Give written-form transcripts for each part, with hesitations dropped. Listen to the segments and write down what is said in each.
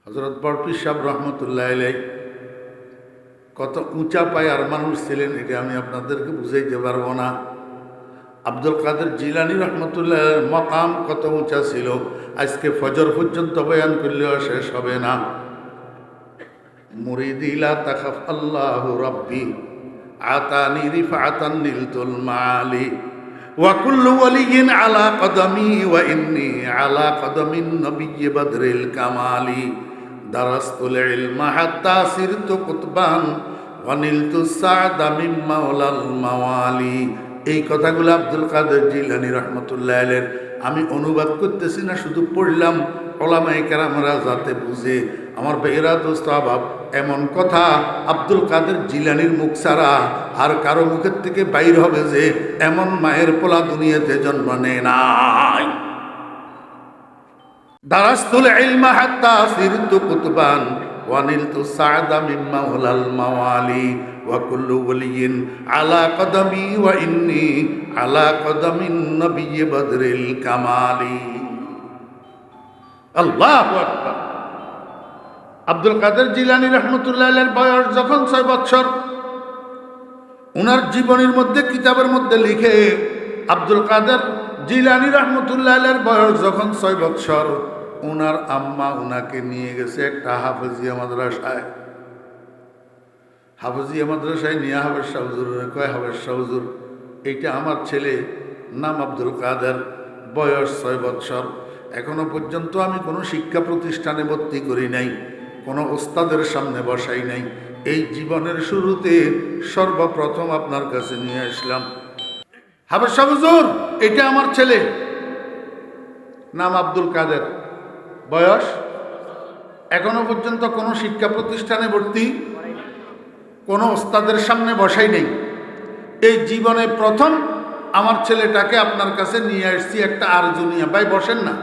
হযরত বরপীর সাহেব রহমতুল্লাহ আলাইহি কত উঁচা পায়ার মানুষ ছিলেন, এটা আমি আপনাদেরকে বুঝাইতে পারবো না। আব্দুল কাদের জিলানী রহমতুল্লাহ মকাম কত উঁচা ছিল, আজকে ফজর পর্যন্ত বয়ান করলেও শেষ হবে না। মুরিদি লা তাখাফ আল্লাহু রাব্বি আতানি রিফাতান নিলতুল মালি ওয়া কুল্লু ওয়ালিয়িন আলা কদমি ওয়া ইন্নী আলা কদমিন নবিয়্যি বদরিল কামালি দারাস্তুল ইলমা হাত্তা সিরতু কুতবান ওয়া নিলতু সা'দা মিন মাওলাল মাওয়ালি। এই কথাগুলো আব্দুল কাদের জিলানী রহমতুল্লাহ আলাইহির আমি অনুবাদ করতেছি না, শুধু পড়লাম ওলামায়ে কেরামরা যাতে বুঝে। আমার বেহরা দোস্ত আবাব, এমন কথা আব্দুল কাদের জিলানীর মুখ ছাড়া আর কারো মুখের থেকে বাইর হবে যে এমন মায়ের পোলা দুনিয়াতে জন্ম নেয় নাই। দারাস্তুল ইলমা হাত্তা সিরতু কুতবান ওয়া নিলতু সা'দা মিন মাওলাল মাওয়ালি ওয়া কুল্লু ওয়ালিয়িন আলা কদমি ওয়া ইন্নী আলা কদমিন নবিয়্যি বদরিল কামালি। আল্লাহু আকবার। আব্দুল কাদের জিলানী রহমতুল্লাহ আলাইহির বয়স যখন 6 বছর, উনার জীবনীর মধ্যে কিতাবের মধ্যে লিখে আব্দুল কাদের জিলানী রহমতুল্লাহ আলাইহির বয়স যখন 6 বছর, উনার আম্মা উনাকে নিয়ে গেছে একটা হাফেজিয়া মাদ্রাসায়। হাফেজিয়া মাদ্রাসায় নিয়ে হাফেজ শাহ হুজুর কয়, হাফেজ শাহ হুজুর এইটা আমার ছেলে, নাম আব্দুল কাদের, বয়স 6 বছর, এখনো পর্যন্ত আমি কোনো শিক্ষা প্রতিষ্ঠানে ভর্তি করি নাই, কোনো ওস্তাদের সামনে বসাই নাই, এই জীবনের শুরুতে সর্বপ্রথম আপনার কাছে নিয়ে আসলাম। হাফেজ শাহ হুজুর এটা আমার ছেলে, নাম আব্দুল কাদের, বয়স এখনো পর্যন্ত কোনো শিক্ষা প্রতিষ্ঠানে ভর্তি, কোনো ওস্তাদের সামনে বসাই নেই, এই জীবনে প্রথম আমার ছেলেটাকে আপনার কাছে নিয়ে আসছি একটা আরজু নিয়ে। ভাই বসেন না।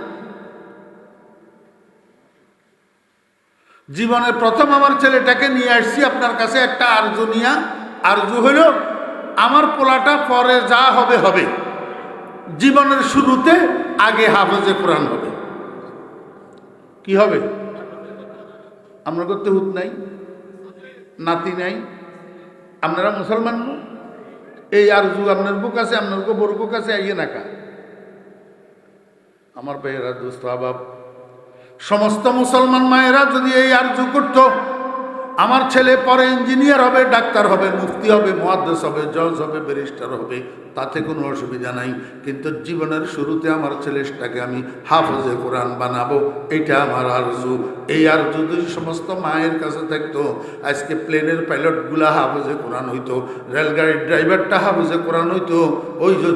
জীবনে প্রথম আমার ছেলেটাকে নিয়ে আসছি আপনার কাছে একটা আরজু নিয়া। আরজু হইল আমার পোলাটা পরে যা হবে হবে, জীবনের শুরুতে আগে হাফেজে কোরআন হবে। কি হবে? আমরা করতে হুত নাই, নাতি নাই, আপনারা মুসলমান, এই আরজু আপনার বুক আছে, আপনার বড় বুক আছে, আইয়ে নাকা। আমার ভাইয়েরা দোস্ত আবাব, সমস্ত মুসলমান মায়েরা যদি এই আরজু করত, আমার ছেলে পরে ইঞ্জিনিয়ার হবে, ডাক্তার হবে, মুফতি হবে, মুহাদ্দিস হবে, জজ হবে, ব্যারিস্টার হবে, তাতে কোনো অসুবিধা নাই। কিন্তু জীবনের শুরুতে আমার ছেলেটাকে আমি হাফেজে কোরআন বানাবো, এটা আমার আরজু। এই আরজু যদি সমস্ত মায়ের কাছে থাকতো, আজকে প্লেনের পাইলটগুলা হাফেজে কোরআন হইতো, রেলগাড়ির ড্রাইভারটা হাফেজে কোরআন হইতো, ওই যে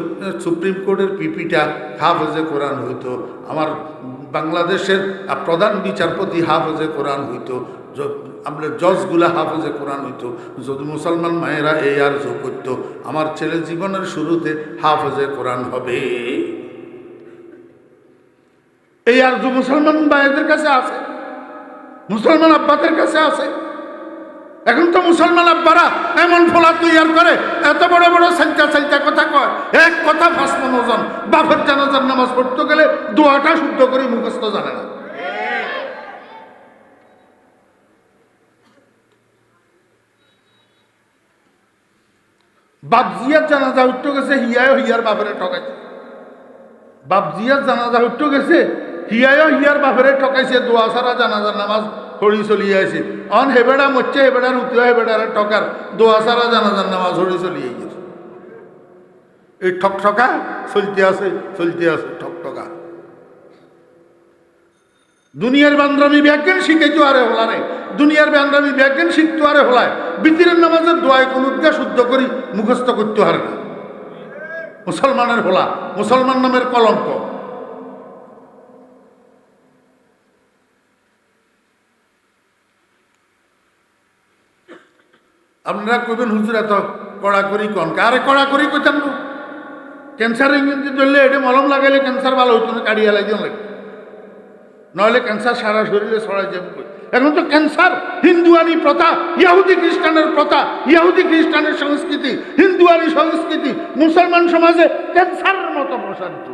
সুপ্রিম কোর্টের পিপিটা হাফেজে কোরআন হইতো, আমার বাংলাদেশের প্রধান বিচারপতি হাফেজে কোরআন হইতো, আমরা জজগুলা হাফেজে কোরআন হইতো। যদি মুসলমান মায়েরা এই আরজু করতো আমার ছেলে জীবনের শুরুতে হাফেজে কোরআন হবে, এই আরজু মুসলমান ভাইদের কাছে আছে, মুসলমান আব্বাদের কাছে আছে। এখন তো মুসলমান আব্বারা এমন ফোলা তৈয়ার করে, এত বড় বড় সাইটা কথা কয়, এক কথা 5 মণ ওজন। বাপের জানাজার নামাজ পড়তে গেলে দোয়াটা শুদ্ধ করে মুখস্থ জানে না। বাপজিয়ার জানাজা উঠতে গেছে, হিয়ায় হিয়ার বাপেরে ঠকাইছে। বাপজিয়ার জানাজা উঠতে গেছে, হিয়ায় হিয়ার বাপেরে ঠকাইছে, দোয়া সারা জানাজার নামাজ হরি চলিয়ে আছে। অন হেবেড়া মরছে, হেবেড়ার উঠিয়া হেবেড়ারে ঠকার, দোয়া সারা জানাজার নামাজ হরি চলিয়ে গেছে। এই ঠকঠকা চলতে আছে ঠকঠকা। দুনিয়ার বান্দ্রামি ব্যাজ্ঞান শিখাইতো আরে হলারে, দুনিয়ার বান্দ্রামি ব্যাজ্ঞান শিখতো আরে হলায়, বিতিরের নামাজের দোয়ায় কোন শুদ্ধ করি মুখস্থ করতে হারে না। মুসলমানের হলা, মুসলমান নামের কলঙ্ক। আপনারা কইবেন হুজুর এত কড়াকড়ি কন, আরে কড়াকড়ি কইতাম না। ক্যান্সার ইঞ্জিন ধরলে এটা মলম লাগাইলে ক্যান্সার ভালো হইতো না, কাড়িয়া লাগিয়ে লাগে, নইলে ক্যান্সার সারা শরীরে ছড়াই যাবে। এখন তো ক্যান্সার হিন্দুয়ানি প্রথা, ইহুদি খ্রিস্টানের প্রথা, ইহুদি খ্রিস্টানের সংস্কৃতি, হিন্দুয়ানি সংস্কৃতি মুসলমান সমাজে ক্যান্সারের মতো প্রসারিত।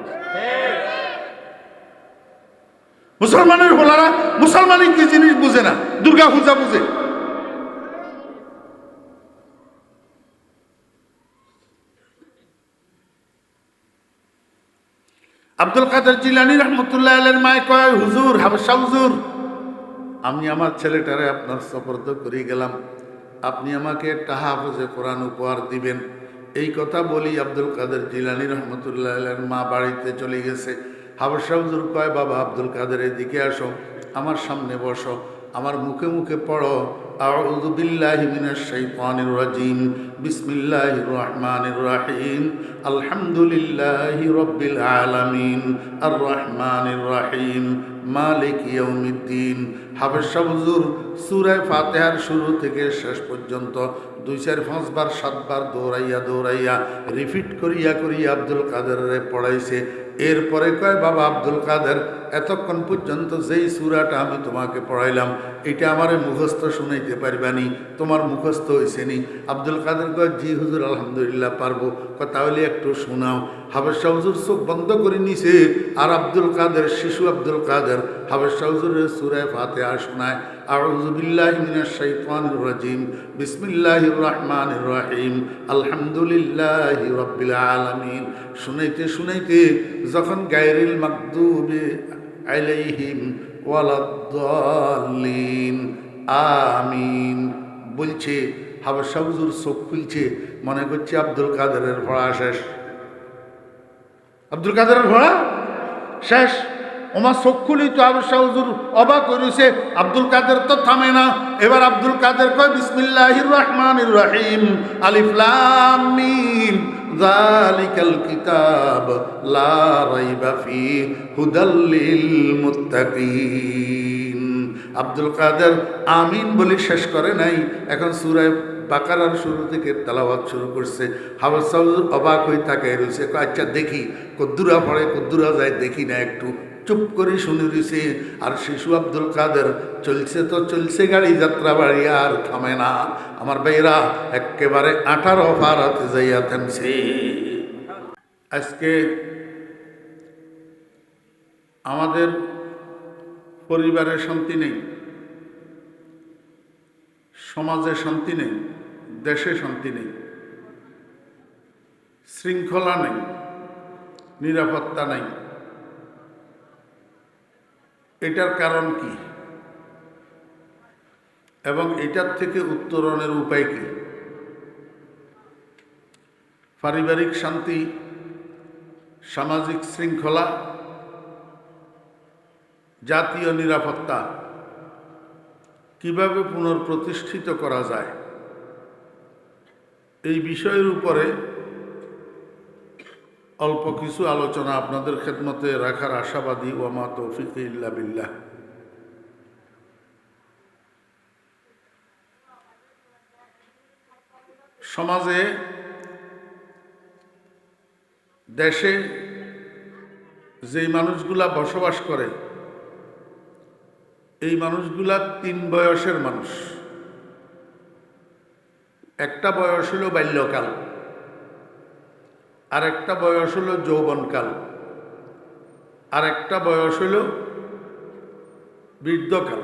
মুসলমানের হোলারা মুসলমানই কি জিনিস বুঝে না, দুর্গা পূজা বুঝে। আব্দুল কাদের জিলানী রহমতুল্লাহ আলাইহির মায় কয়, হুজুর, হাবশা হুজুর, আমি আমার ছেলেটারে আপনার সুপুর্দ করে গেলাম, আপনি আমাকে একটা হাফেজে কোরআন উপহার দিবেন। এই কথা বলি আব্দুল কাদের জিলানী রহমতুল্লাহ আলাইহির মা বাড়িতে চলে গেছে। হাবশা হুজুর কয়, বাবা আব্দুল কাদের, এদিকে আসো, আমার সামনে বসো, আমার মুখে মুখে পড়ো, আউযু বিল্লাহি মিনাশ শাইতানির রাজিম, বিসমিল্লাহির রহমানির রহিম, আলহামদুলিল্লাহি রাব্বিল আলামিন, আর রহমানির রহিম, মালিক ইয়াউমিদ্দিন। হাবশা হুজুর সূরা ফাতিহার শুরু থেকে শেষ পর্যন্ত 2, 4, 5 বার 7 বার দৌড়াইয়া রিপিট করিয়া আব্দুল কাদেরের পড়াইছে। এরপরে কয়, বাবা আব্দুল কাদের, এতক্ষণ পর্যন্ত যেই সূরাটা আমি তোমাকে পড়াইলাম এটা আমারে মুখস্থ শুনাইতে পারবানি, তোমার মুখস্থ হয়েছে নি? আব্দুল কাদের কয়, জি হুজুর, আলহামদুলিল্লাহ পারবো। তাহলে একটু শোনাও। হাবশা হুজুর চোখ বন্ধ করে নিছে, আর আব্দুল কাদের, শিশু আব্দুল কাদের হাবশা হুজুরের সূরা ফাতিহা শোনায়। আউযু বিল্লাহি মিনাশ শাইতানির রাজিম, বিসমিল্লাহির রহমানির রহিম, আলহামদুলিল্লাহি রাব্বিল আলামিন। শুনাইতে যখন গায়রিল মাগদুবি আলাইহিম ওয়ালাদ-দাল্লিন আমিন বলছে, হাবশা হুজুর চোখ খুলছে, মনে করছে আব্দুল কাদেরের পড়া শেষ। আব্দুল কাদেরের পড়া শেষ। ওমা চোখ খুলি তো হাবশা হুজুর অবাক হইছে, আব্দুল কাদের তো থামে না। এবার আব্দুল কাদের কয়, বিসমিল্লাহির রহমানির রহিম, আলিফ লাম মিম, যালিকাল কিতাব লা রাইবা ফীহি হুদাল লিল মুত্তাকিন। আব্দুল কাদের আমিন বলে শেষ করে নাই, এখন সূরা বাকারার শুরু থেকে তেলাওয়াত শুরু করছে। হাবশা হুজুর অবাক হয়ে তাকায় রয়েছে, আচ্ছা দেখি কদ্দুরা পড়ে কদ্দুরা যায়, দেখি না একটু। চুপ করে শুনে দিছে। আর শিশু আব্দুল কাদের চলছে তো চলছে গাড়ি, যাত্রা বাড়ি আর থামে না। আমার ভাইরা একেবারে 18 পারাতে যাইয়া থামছে। আজকে আমাদের পরিবারে শান্তি নেই, সমাজে শান্তি নেই, দেশে শান্তি নেই, শৃঙ্খলা নেই, নিরাপত্তা নেই। এটার কারণ কি এবং এটার থেকে উত্তরণের উপায় কি? পারিবারিক শান্তি, সামাজিক শৃঙ্খলা, জাতীয় নিরাপত্তা কিভাবে পুনঃপ্রতিষ্ঠিত করা যায়, এই বিষয়ের উপরে অল্প কিছু আলোচনা আপনাদের খেদমতে রাখার আশাবাদী। ওয়া মা তৌফিক ইল্লা বিল্লাহ। সমাজে, দেশে যেই মানুষগুলা বসবাস করে, এই মানুষগুলা 3 বয়সের মানুষ। একটা বয়স হলো বাল্যকাল, আর একটা বয়স হলো যৌবনকাল, আর একটা বয়স হলো বৃদ্ধকাল।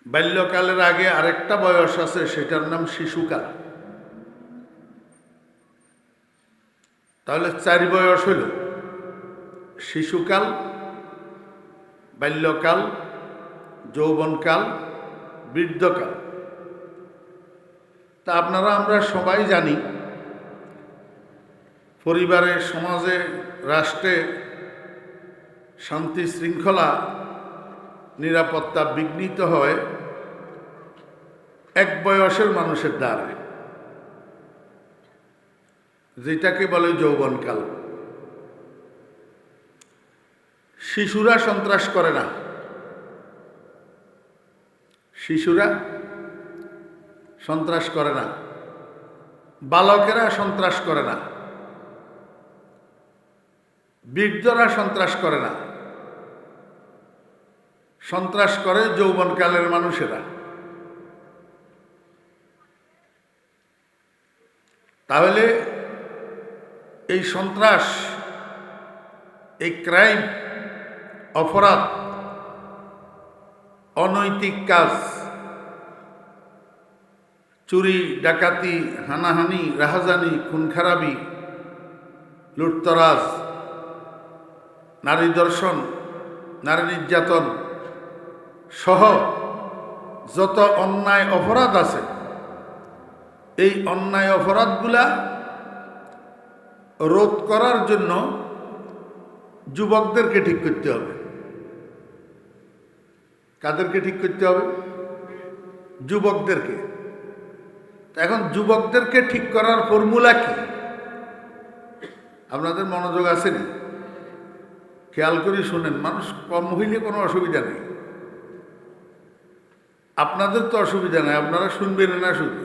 বাল্যকালের আগে আরেকটা বয়স আছে, সেটার নাম শিশুকাল। তাহলে 4 বয়স হইল শিশুকাল, বাল্যকাল, যৌবনকাল, বৃদ্ধকাল। তা আপনারা আমরা সবাই জানি, পরিবারে, সমাজে, রাষ্ট্রে শান্তি শৃঙ্খলা নিরাপত্তা বিঘ্নিত হয় 1 বয়সের মানুষের দ্বারা, যেটাকে বলে যৌবনকাল। শিশুরা সন্ত্রাস করে না, শিশুরা সন্ত্রাস করে না, বালকেরা সন্ত্রাস করে না, বৃদ্ধরা সন্ত্রাস করে না, সন্ত্রাস করে যৌবনকালের মানুষেরা। তাহলে এই সন্ত্রাস এই ক্রাইম, অপরাধ, অনৈতিক কাজ, চুরি, ডাকাতি, হানাহানি, রাহাজানি, খুনখারাবি, লুটতরাজ, নারী ধর্ষণ, নারী নির্যাতন সহ যত অন্যায় অপরাধ আছে, এই অন্যায় অপরাধগুলা রোধ করার জন্য যুবকদেরকে ঠিক করতে হবে। কাদেরকে ঠিক করতে হবে? যুবকদেরকে। এখন যুবকদেরকে ঠিক করার ফর্মুলা কি? আপনাদের মনোযোগ আছে না? খেয়াল করে শুনেন। মানুষ কম হইলে কোনো অসুবিধা নেই, আপনাদের তো অসুবিধা নেই, আপনারা শুনবেন না। শুধু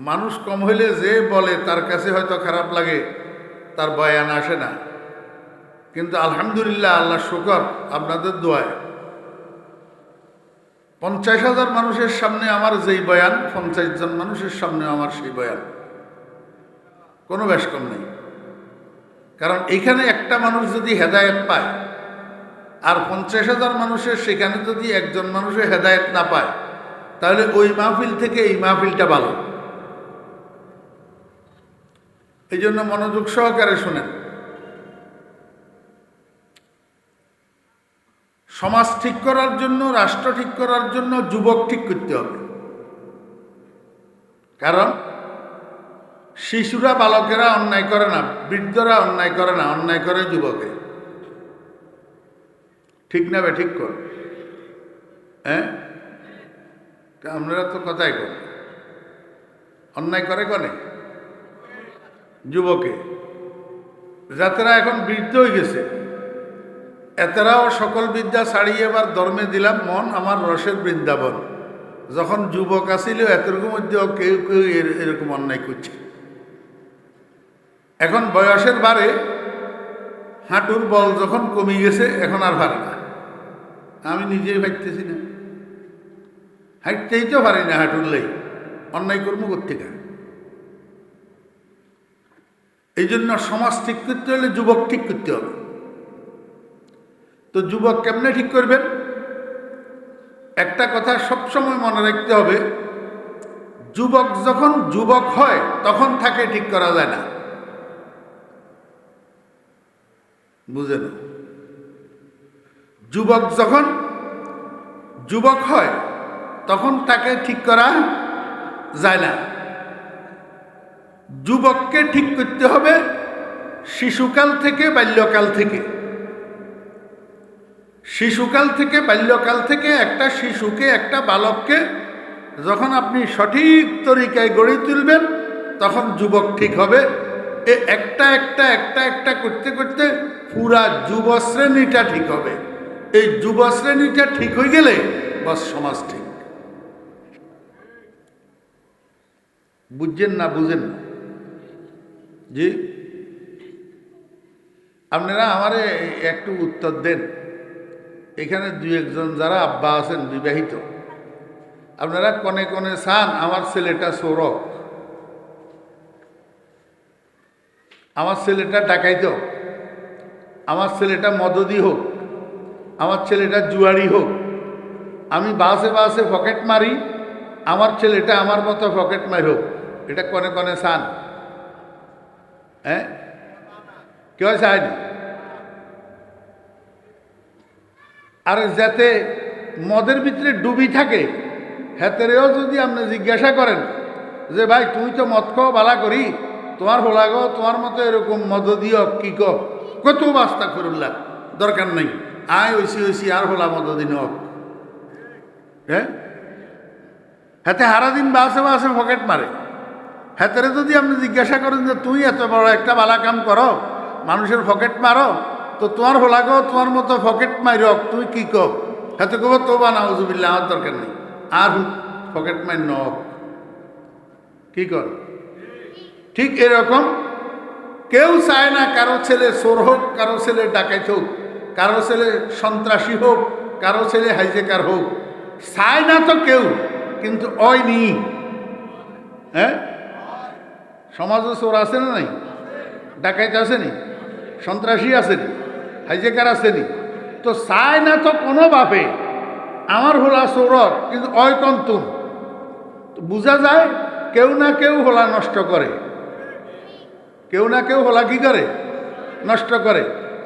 মানুষ কম হইলে যে বলে তার কাছে হয়তো খারাপ লাগে, তার বয়ান আসে না। কিন্তু আলহামদুলিল্লাহ, আল্লাহ শুকর, আপনাদের দোয়ায় 50,000 মানুষের সামনে আমার যেই বয়ান, 50 জন মানুষের সামনে আমার সেই বয়ান, কোনো বেশ কম নেই। কারণ এইখানে একটা মানুষ যদি হেদায়েত পায় আর 50,000 মানুষের সেখানে যদি একজন মানুষের হেদায়েত না পায়, তাহলে ওই মাহফিল থেকে এই মাহফিলটা ভালো। এই জন্য মনোযোগ সহকারে শোনেন। সমাজ ঠিক করার জন্য, রাষ্ট্র ঠিক করার জন্য যুবক ঠিক করতে হবে। কারণ শিশুরা, বালকেরা অন্যায় করে না, বৃদ্ধরা অন্যায় করে না, অন্যায় করে যুবকে। ঠিক না বে ঠিক কর? হ্যাঁ, আপনারা তো কথাই কর। অন্যায় করে কনে? যুবকে। যাতেরা এখন বৃদ্ধ হয়ে গেছে, এতেরাও সকল বিদ্যা ছাড়িয়ে এবার ধর্মে দিলাম মন, আমার রসের বৃন্দাবন। যখন যুবক আসিল এতটুকুর মধ্যেও কেউ কেউ এরকম অন্যায় করছে। এখন বয়সের বারে হাঁটুর বল যখন কমে গেছে, এখন আর পারে না। আমি নিজেই হাঁটতেছি না, হাঁটতেই তো পারি না, হাঁটুর লেই অন্যায় কর্ম করতে গা। এই জন্য সমাজ ঠিক করতে হলে যুবক ঠিক করতে হবে। তো যুবক কেমনে ঠিক করবেন? একটা কথা সবসময় মনে রাখতে হবে, যুবক যখন যুবক হয় তখন তাকে ঠিক করা যায় না। বুঝেন? যুবক যখন যুবক হয় তখন তাকে ঠিক করা যায় না। যুবককে ঠিক করতে হবে শিশুকাল থেকে, বাল্যকাল থেকে। শিশুকাল থেকে, বাল্যকাল থেকে একটা শিশুকে, একটা বালককে যখন আপনি সঠিক তরিকায় গড়ে তুলবেন, তখন যুবক ঠিক হবে। একটা একটা একটা একটা করতে করতে পুরা যুব শ্রেণীটা ঠিক হবে। এই যুব শ্রেণীটা ঠিক হয়ে গেলে বাস সমাজ ঠিক। বুঝছেন না? বুঝেন না? জি, আপনারা আমারে একটু উত্তর দেন। এখানে দুই একজন যারা আব্বা আছেন বিবাহিত, আপনারা কনে কনে চান আমার ছেলেটা চোরক, আমার ছেলেটা ডাকাইত, আমার ছেলেটা মদদি হোক, আমার ছেলেটা জুয়ারি হোক, আমি বাসে বাসে পকেট মারি, আমার ছেলেটা আমার মতো পকেট মার হোক। এটা কনে কনে চান? হ্যাঁ, কেউ চায়নি। আর যাতে মদের ভিতরে ডুবি থাকে, হেতেরেও যদি আপনি জিজ্ঞাসা করেন যে ভাই তুই তো মদ খাও বালা করি, তোমার হোলা গো, তোমার মতো এরকম মদ দিও কি কত বাস্তা করুল্লা, দরকার নেই, আয় ঐসি আর হোলা মদ দিন হোক। হ্যাঁ, হাতে হারাদিন বাসে বাসে পকেট মারে। হাতেরে যদি আপনি জিজ্ঞাসা করেন যে তুই এত বড় একটা বালা কাম করো, মানুষের পকেট মারো, তো তোমার হোলা গো, তোমার মতো পকেট মারক, তুই কি কব? হাতে কব তো বানাউজুবিল্লাহ, আমার দরকার নেই, আর পকেট মার ন। কি কর? ঠিক এরকম কেউ চায় না কারো ছেলে চোর হোক, কারো ছেলে ডাকাইত হোক, কারো ছেলে সন্ত্রাসী হোক, কারো ছেলে হাইজেকার হোক, চায় না তো কেউ, কিন্তু ওই নি। হ্যাঁ, সমাজে চোর আছে না নাই? ডাকাইত আছে নি? সন্ত্রাসী আসেনি, হাইজেকার আসেনি, তো চায় না তো কোনো বাপে আমার হোলা চোরক, কিন্তু অয়কন্তুম বোঝা যায় কেউ না কেউ হোলা নষ্ট করে, কেউ না কেউ হোলা কি করে, নষ্ট করে।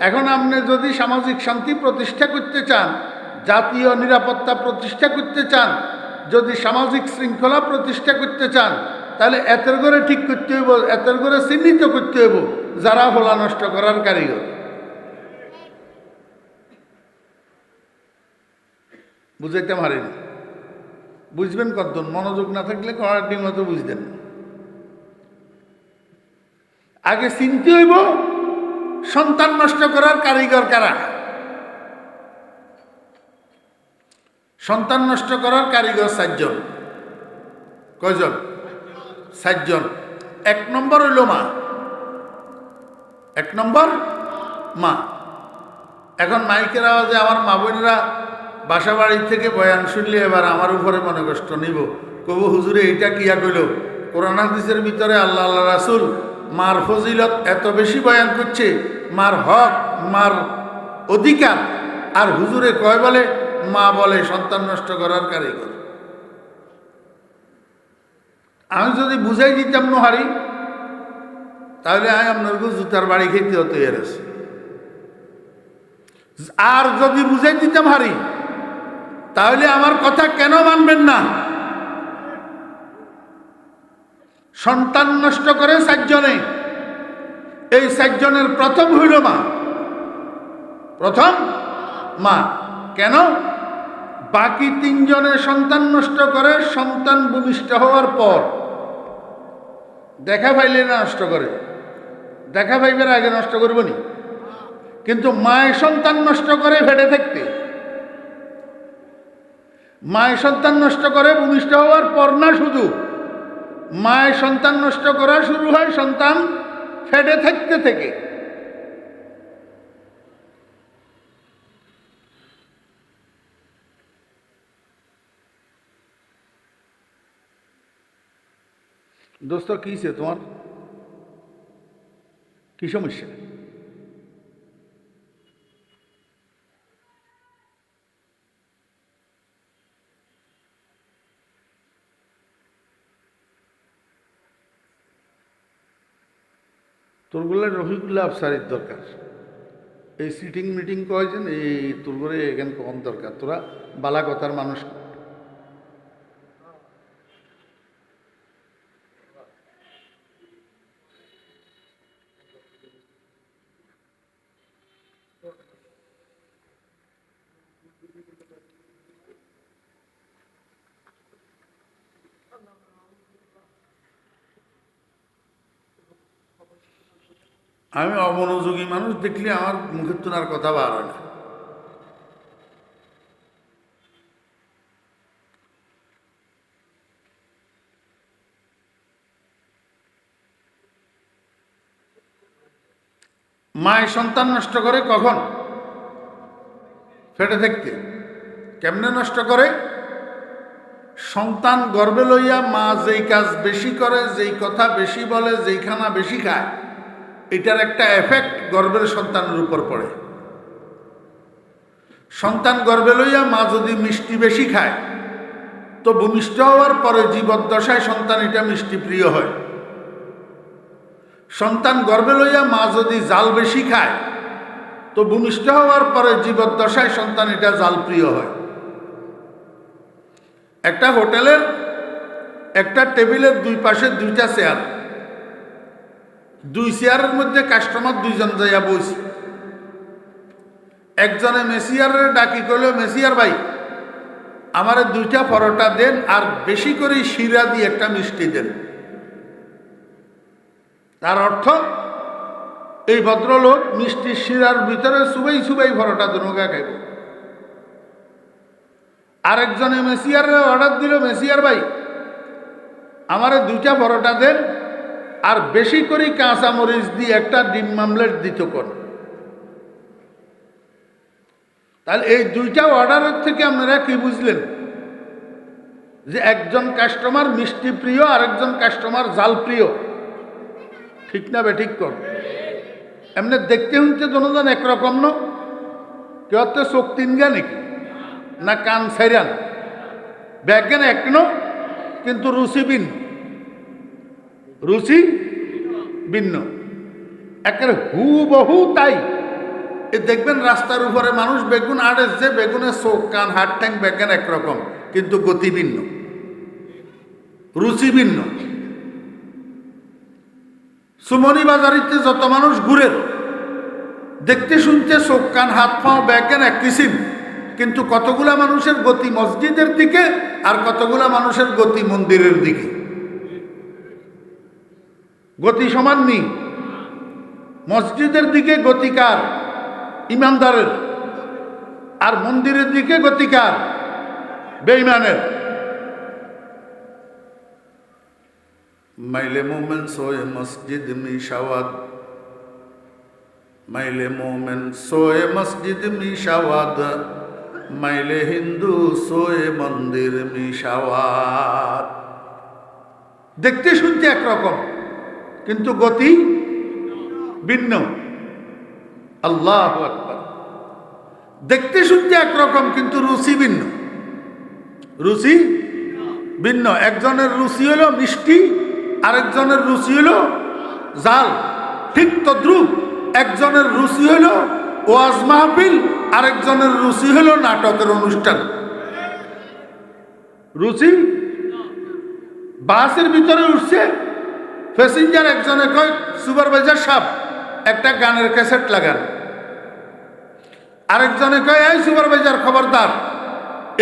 এখন আপনি যদি সামাজিক শান্তি প্রতিষ্ঠা করতে চান, জাতীয় নিরাপত্তা প্রতিষ্ঠা করতে চান, যদি সামাজিক শৃঙ্খলা প্রতিষ্ঠা করতে চান, তাহলে এতের করে ঠিক করতে হইব, এতের করে চিহ্নিত করতে হইব যারা হোলা নষ্ট করার কারিগর। বুঝাইতে পারেন, বুঝবেন কতজন, মনোযোগ না থাকলে কড়ার মতো বুঝতেন না। আগে চিনতে হইব সন্তান নষ্ট করার কারিগর কারা। সন্তান নষ্ট করার কারিগর 4 জন। কয়জন? 4 জন। 1 নম্বর হইল মা, 1 নম্বর মা। এখন মাইকের আওয়াজে আমার মা বোনেরা বাসা বাড়ি থেকে বয়ান শুনলে এবার আমার উপরে মনে কষ্ট নিব, কবু হুজুরে এইটা কিয়া কইল। কোরআন হাদিসের ভিতরে আল্লাহ আল্লাহ রাসূল মার ফজিলত এত বেশি বয়ান করছে, মার হক, মার অধিকার, আর হুজুরে কয় বলে মা বলে সন্তান নষ্ট করার কারিগর। আমি যদি বুঝাই দিতাম নোহারি, তাহলে আমি আপনার জুতার বাড়ি খেতে হতে এসেছি। আর যদি বুঝাই দিতাম হারি, তাহলে আমার কথা কেন মানবেন না? সন্তান নষ্ট করে 4 জনে, এই 4 জনের প্রথম হইল মা, প্রথম মা। কেন? বাকি 3 জনের সন্তান নষ্ট করে সন্তান ভূমিষ্ঠ হওয়ার পর। দেখা পাইলে না নষ্ট করে, দেখা পাইবার আগে নষ্ট করবনি, কিন্তু মায়ের সন্তান নষ্ট করে ফেটে থাকতে। মায়ের সন্তান নষ্ট করে ভূমিষ্ঠ হওয়ার পর না, শুধু মায়ের সন্তান নষ্ট করা শুরু হয় সন্তান ফেটে থাকতে থেকে। দোস্ত কিছে তোমার, কি সমস্যা? তোরগুলো রফিকুল্লাহ আফসারির দরকার, এই সিটিং মিটিং কয়েছেন, এই তোরগুলো এখানে কম দরকার। তোরা বালা কথার মানুষ। আমি অমনোযোগী মানুষ দেখলে আমার মুখের তোনার কথা বার হয় না। মায়ের সন্তান নষ্ট করে কখন? ফেটে থাকতে। কেমনে নষ্ট করে? সন্তান গর্ভে লইয়া মা যেই কাজ বেশি করে, যেই কথা বেশি বলে, যেই খানা বেশি খায়, এটার একটা এফেক্ট গর্ভের সন্তানের উপর পড়ে। সন্তান গর্ভে লইয়া মা যদি মিষ্টি বেশি খায়, তো ভূমিষ্ঠ হওয়ার পরে জীবদ্দশায় সন্তান এটা মিষ্টি প্রিয় হয়। সন্তান গর্ভে লইয়া মা যদি জাল বেশি খায়, তো ভূমিষ্ঠ হওয়ার পরে জীবদ্দশায় সন্তান এটা জাল প্রিয় হয়। একটা হোটেলের একটা টেবিলের 2 পাশে 2টা চেয়ার, 2 চেয়ারের মধ্যে কাস্টমার 2 জন যাইয়া বইছে। একজনে মেসিয়ারের ডাকি কইল, মেসিয়ার ভাই আমারে 2টা পরোটা দেন, আর বেশি করে শিরা দিয়ে একটা মিষ্টি দেন। তার অর্থ এই ভদ্রলোক মিষ্টি শিরার ভিতরে সুবাই সুবাই পরোটা দুনুগা খাইব। আরেকজনে মেসিয়ারের অর্ডার দিল, মেসিয়ার ভাই আমারে 2টা পরোটা দেন, আর বেশি করে কাঁচা মরিচ দিয়ে একটা ডিম মামলেট দিত কোন। তাহলে এই 2টা অর্ডারের থেকে আপনারা কি বুঝলেন? যে একজন কাস্টমার মিষ্টি প্রিয়, আরেকজন কাস্টমার জাল প্রিয়। ঠিক না বে ঠিক কর? এমনি দেখতে শুনতে জনজন একরকম ন, কেউ তো চোখ তিনগা নাকি না কান সাইরান, ব্যাজ্ঞান এক ন, কিন্তু রুচি ভিন্ন, রুচি ভিন্ন, একের হুবহু তাই। এ দেখবেন রাস্তার উপরে মানুষ বেগুন আড়েস, যে বেগুনের চোখ কান হাত ট্যাং বেগুন একরকম, কিন্তু গতি ভিন্ন, রুচি ভিন্ন। সুমনি বাজারিতে যত মানুষ ঘুরে, দেখতে শুনতে চোখ কান হাত পাও বেগুন এক কিসিম, কিন্তু কতগুলা মানুষের গতি মসজিদের দিকে আর কতগুলা মানুষের গতি মন্দিরের দিকে, গতি সমান নেই। মসজিদের দিকে গতিকার ইমানদারের, আর মন্দিরের দিকে গতিকার বেঈমানের। মাইলে মোমেন সোয়ে মসজিদ মিশাওয়াদ, মাইলে মোমেন সোয়ে মসজিদ মিশাওয়াদ, মাইলে হিন্দু সোয়ে মন্দির মিশাওয়াদ। দেখতে শুনতে একরকম, কিন্তু গতি ভিন্ন। আল্লাহু আকবার। দেখতে শুনতে একরকম, কিন্তু রুচি ভিন্ন, রুচি ভিন্ন। একজনের রুচি হলো মিষ্টি, আরেকজনের রুচি হলো জাল। ঠিক তদ্রুপ একজনের রুচি হলো ওয়াজ মাহফিল, আরেকজনের রুচি হলো নাটকের অনুষ্ঠান। রুচি। বাসের ভিতরে উঠছে প্যাসেঞ্জার, একজনে কয় সুপারভাইজার সাহেব একটা গানের ক্যাসেট লাগান, আরেকজনে কয় এই সুপারভাইজার খবরদার,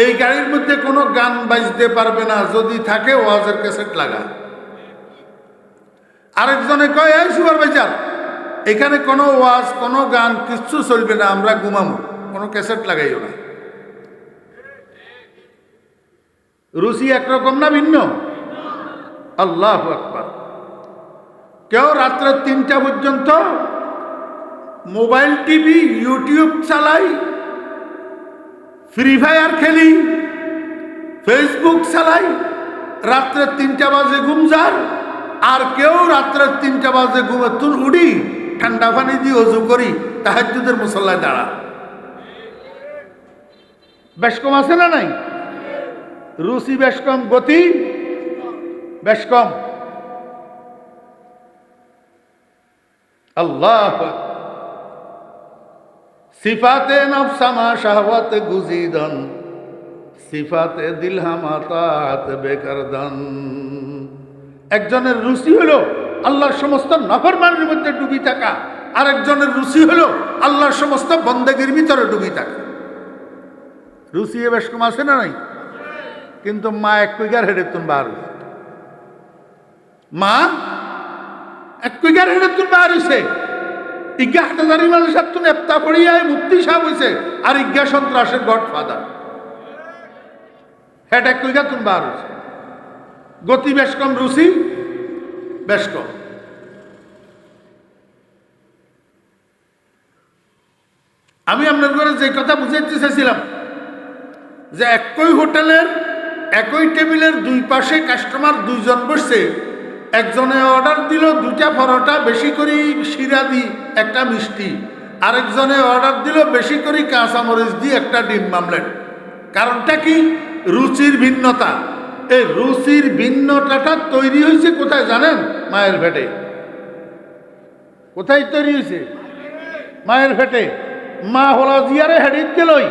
এই গাড়ির মধ্যে কোনো গান বাজতে পারবে না, যদি থাকে ওয়াজের ক্যাসেট লাগা। আরেকজনে কয় এই সুপারভাইজার এখানে কোনো ওয়াজ কোনো গান কিচ্ছু চলবে না, আমরা ঘুমাবো, কোনো ক্যাসেট লাগাইও না। রুচি একরকম না ভিন্ন? আল্লাহু আকবার। কেউ রাত্রে 3টা পর্যন্ত মোবাইল টিভি ইউটিউব চালাই, ফ্রি ফায়ার খেলি, ফেসবুক চালাই, রাত্রে 3টা বাজে ঘুম যার। আর কেউ রাত্রে 3টা বাজে ঘুমে তুল উড়ি, ঠান্ডা পানি দিয়ে অজু করি, তাহাজ্জুদের মুসল্লায় দাঁড়া। বেশ কম আছে না নাই? রুচি বেশ কম, গতি বেশ কম। আল্লাহ। সিফাতে নফসামা শাহওয়াতে গুজিদন, সিফাতে দিলহামা তাত বেকারদান। একজনের রুচি হলো আল্লাহর সমস্ত নাফরমানের মধ্যে ডুবি থাকা, আরেকজনের রুচি হলো আল্লাহর সমস্ত বন্দেগীর ভিতরে ডুবি থাকা। রুচি বেশ কম আছে না নাই? কিন্তু মা এক কুইগার হেডে তুন বার, মা এক কুইগার হেডে তুন বার হইছে। ইজ্ঞা হাটাজারি মানুষ তুন এপ্তা পড়িয়ায় মুক্তি সাহেব হইছে, আর ইজ্ঞা সন্ত্রাসের গডফাদার হেড এক কুইগার তুন বার হইছে। গতি বেশ কম, রুচি বেশ কম। আমি আপনার ঘরে যে কথা বুঝাইতে চাইছিলাম, যে একই হোটেলের একই টেবিলের দুই পাশে কাস্টমার দুইজন বসছে, একজনে অর্ডার দিল 2টা পরোটা বেশি করে শিরা দি একটা মিষ্টি, আরেকজনে অর্ডার দিল বেশি করে কাঁচামরিচ দিয়ে একটা ডিম মামলেট। কারণটা কি? রুচির ভিন্নতা। এই রুচির ভিন্নতাটা তৈরি হয়েছে কোথায় জানেন? মায়ের পেটে। কোথায় তৈরি হয়েছে? মায়ের পেটে। মা হলা জিয়ারে হেডিত গেলই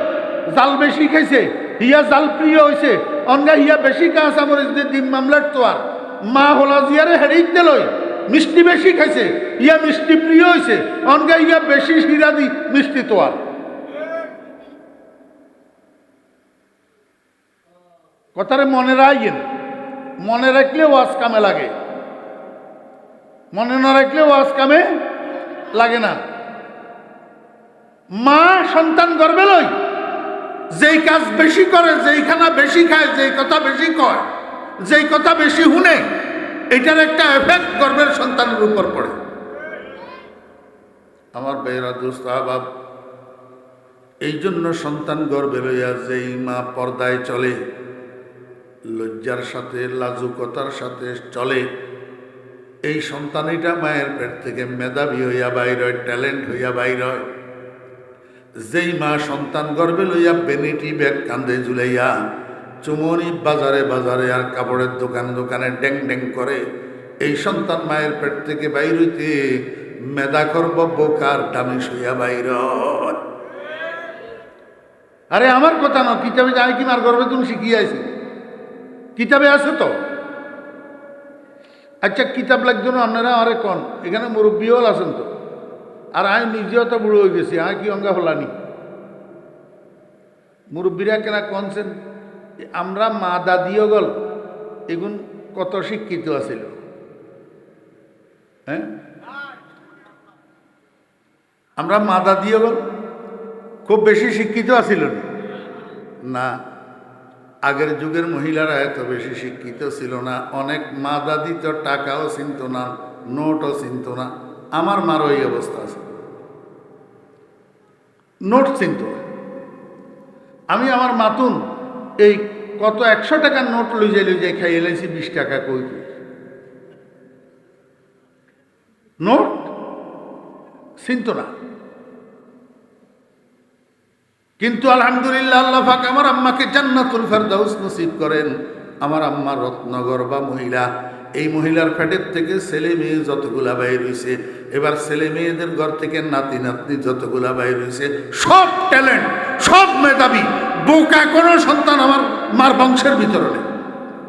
জাল বেশি খাইছে, হিয়া জাল প্রিয় হয়েছে, অনগা হিয়া বেশি কাঁচামরিচ দিয়ে ডিম মামলেট তো। আর মা হলা জিয়ারে হেডিত গেলই মিষ্টি বেশি খাইছে, ইয়া মিষ্টি প্রিয় হয়েছে, অনগা ইয়া বেশি শিরা দি মিষ্টি তো। আর কথারে মনে রাখেন, মনে রাখলে ওয়াজ কামে লাগে, মনে না রাখলে ওয়াজ কামে লাগে না। মা সন্তান গর্বে লই যেই কাজ বেশি করে, যেইখানা বেশি খায়, যেই কথা বেশি কয়, যেই কথা বেশি শুনে, এটার একটা এফেক্ট গর্বের সন্তানের উপর পড়ে। আমার বেহরা দোস্ত আহবাব, এই জন্য সন্তান গর্বে লইয়া যেই মা পর্দায় চলে, লজ্জার সাথে লাজুকতার সাথে চলে, এই সন্তানিটা মায়ের পেট থেকে মেধাবী হইয়া বাইর হয়, ট্যালেন্ট হইয়া বাইর হয়। যেই মা সন্তান গর্ভে লইয়া বেনিটি ব্যাগ কান্দে ঝুলাইয়া চুমনি বাজারে বাজারে আর কাপড়ের দোকানে দোকানে ড্যাং ড্যাং করে, এই সন্তান মায়ের পেট থেকে বাইর হইতে মেধা করব বোকার দামি শুইয়া বাইর হয়। আরে আমার কথা না, কিতাবে যাই কি মার গর্বে তুমি শিখিয়াছি, কিতাবে আছে তো। আচ্ছা কিতাব লাগতো না আপনারা আরে কন, এখানে মুরব্বী হল আছেন তো, আর আমি নিজেও তো বুড়ো হয়ে গেছি, আর কি অঙ্গা হলানি। মুরব্বীরা কেনা কনছেন আমরা মা দাদিও গল এগুন কত শিক্ষিত আছিল, হ্যাঁ আমরা মা দাদিও গল খুব বেশি শিক্ষিত আছিল না। আগের যুগের মহিলারা এত বেশি শিক্ষিত ছিল না। অনেক মা দাদি তো টাকাও চিনত না, নোটও চিনত না। আমার মারও এই অবস্থা আছে, নোট চিনত। আমি আমার মাতুন এই কত 100 টাকার নোট লইজাই খাই এলাইছি 20 টাকা কই নোট চিনত না। কিন্তু আলহামদুলিল্লাহ আল্লাহ পাক আমার আম্মাকে জান্নাতুল ফেরদাউস নসিব করেন। আমার আম্মা রত্নগর্ভা মহিলা, এই মহিলার পেটের থেকে ছেলে মেয়ে যতগুলা বাইর হয়েছে, এবার ছেলে মেয়েদের ঘর থেকে নাতি নাতনি যতগুলা বাইর হয়েছে, সব ট্যালেন্ট, সব মেধাবী। বোকা কোনো সন্তান আমার মার বংশের ভিতরে নেই,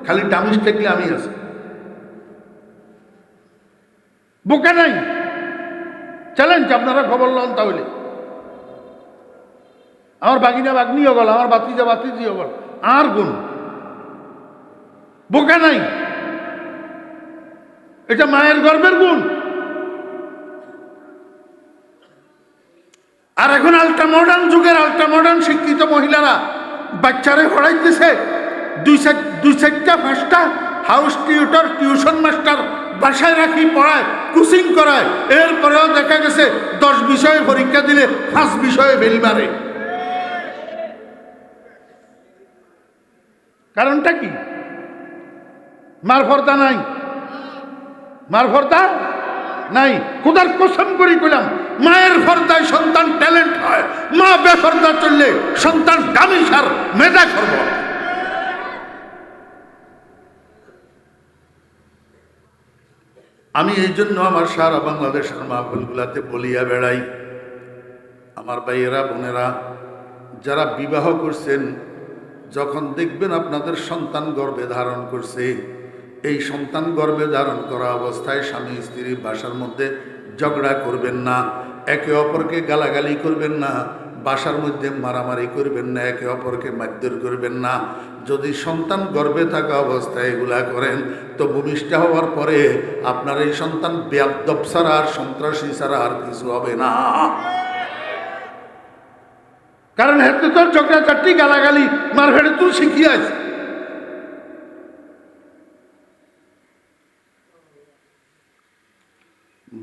খালি ডামিস থাকলে আমি আছি, বোকা নাই। চ্যালেঞ্জ, আপনারা খবর লন তাহলে। আমার বাগিনা বাগনিও গল, আমার বাতিজা বাতিজিও গল, আর গুণ বোকা নাই। এটা মায়ের গর্বের গুণ। আর এখন আল্ট্রা মডার্ন যুগের আল্ট্রা মডার্ন শিক্ষিত মহিলারা বাচ্চারে পড়াইতেছে 2-4টা-5টা হাউস টিউটর, টিউশন মাস্টার বাসায় রাখি পড়ায়, কোচিং করায়। এরপরেও দেখা গেছে 10 বিষয়ে পরীক্ষা দিলে 5 বিষয়ে ফেল মারে। কারণটা কি? মার ফর্দা নাই, মার ফর্দা নাই। খোদার কসম করি কইলাম, মায়ের ফর্দায় সন্তান ট্যালেন্ট হয়, মা বেফর্দা চললে সন্তান ডামিসার মেধা করব। আমি এই জন্য আমার সারা বাংলাদেশের মাহফিলগুলাতে বলিয়া বেড়াই, আমার ভাইয়েরা বোনেরা যারা বিবাহ করছেন, যখন দেখবেন আপনাদের সন্তান গর্ভে ধারণ করছে, এই সন্তান গর্ভে ধারণ করা অবস্থায় স্বামী স্ত্রী বাসার মধ্যে ঝগড়া করবেন না, একে অপরকে গালাগালি করবেন না, বাসার মধ্যে মারামারি করবেন না, একে অপরকে মারধর করবেন না। যদি সন্তান গর্ভে থাকা অবস্থায় এগুলা করেন, তো ভূমিষ্ঠ হওয়ার পরে আপনার এই সন্তান বেয়াদব ছাড়া আর সন্ত্রাসী ছাড়া আর কিছু হবে না। কারণ হেতে তোর ঝগড়া চারটি গালাগালি মার ফেড়ে তুই শিখিয়াছ।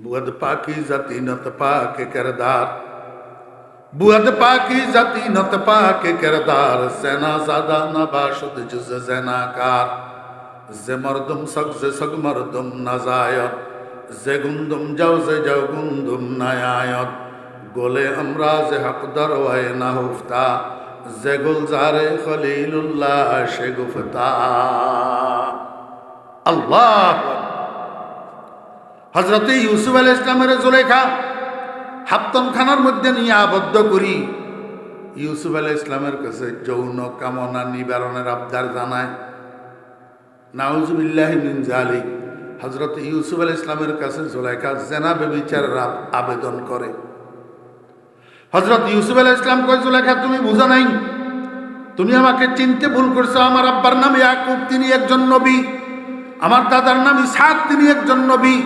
বুয়াদ পাকি জাতি নত পাকে কিরদার, বুয়াদ পাকি জাতি নত পাকে কিরদার, সেনা জাদা নবাশুদ জুজ জেনাকার, যে মরদুম সগ যে সগ মরদুম নাজায়ত, যে গুন্দুম যাও যে যাও গুন্দুম নায়ায়ত, গোলে আমরা যে হকদার ওয়ায় না হুফতা, যে গুলজারে খলিলুল্লাহ সে গুফতা। আল্লাহ। হযরত ইউসুফ আলাইহিস সালামের জুলেখা হাপ্তনখানার মধ্যে নিয়ে আবদ্ধ করি ইউসুফ আলাইহিস সালামের কাছে যৌন কামনা নিবারণের আবদার জানায়। নাউজুবিল্লাহি মিন যালিক। হযরত ইউসুফ আলাইহিস সালামের কাছে জুলেখা জেনা ব্যভিচারের আবেদন করে। হযরত ইউসুফ আলাইহিস সালাম কয়, জুলেখা তুমি বুঝো নাই, তুমি আমাকে চিনতে ভুল করছো। আমার আব্বার নাম ইয়াকুব, তিনি একজন নবী। আমার দাদার নাম ইসহাক, তিনি একজন নবী।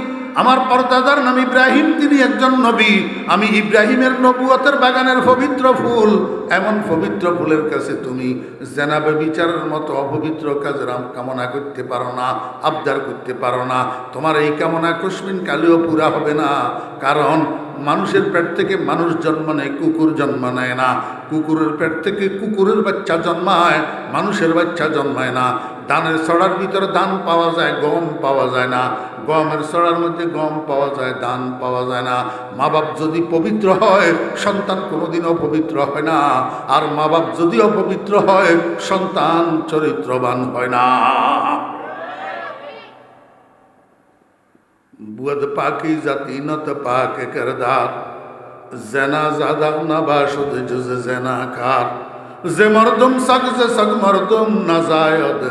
আমার পরদাদার নাম ইব্রাহিম, তিনি একজন নবী। আমি ইব্রাহিমের নবুয়তের বাগানের পবিত্র ফুল, এমন পবিত্র ফুলের কাছে তুমি জেনা ব্যভিচারের মতো অপবিত্র কাজের কামনা করতে পারো না, আবদার করতে পারো না। তোমার এই কামনা কুসমিন কালেও পুরা হবে না। কারণ মানুষের পেট থেকে মানুষ জন্ম নেয়, কুকুর জন্ম নেয় না। কুকুরের পেট থেকে কুকুরের বাচ্চা জন্মায়, মানুষের বাচ্চা জন্মায় না। ধানের ছড়ার ভিতরে ধান পাওয়া যায়, গম পাওয়া যায় না। গমের ছড়ার মধ্যে গম পাওয়া যায়, ধান পাওয়া যায় না। মা বাপ যদি পবিত্র হয়, সন্তান কোনোদিন অপবিত্র হয় না। আর মা বাপ যদি অপবিত্র হয়, সন্তান চরিত্রবান হয় না। বুয়াদ পাকি জাতি নত পাকে কিরদার, জেনা জাদা নবাশুদ জুজ জেনা কার, যে মরদম সগ যে সগ মরদম নাজায়দ,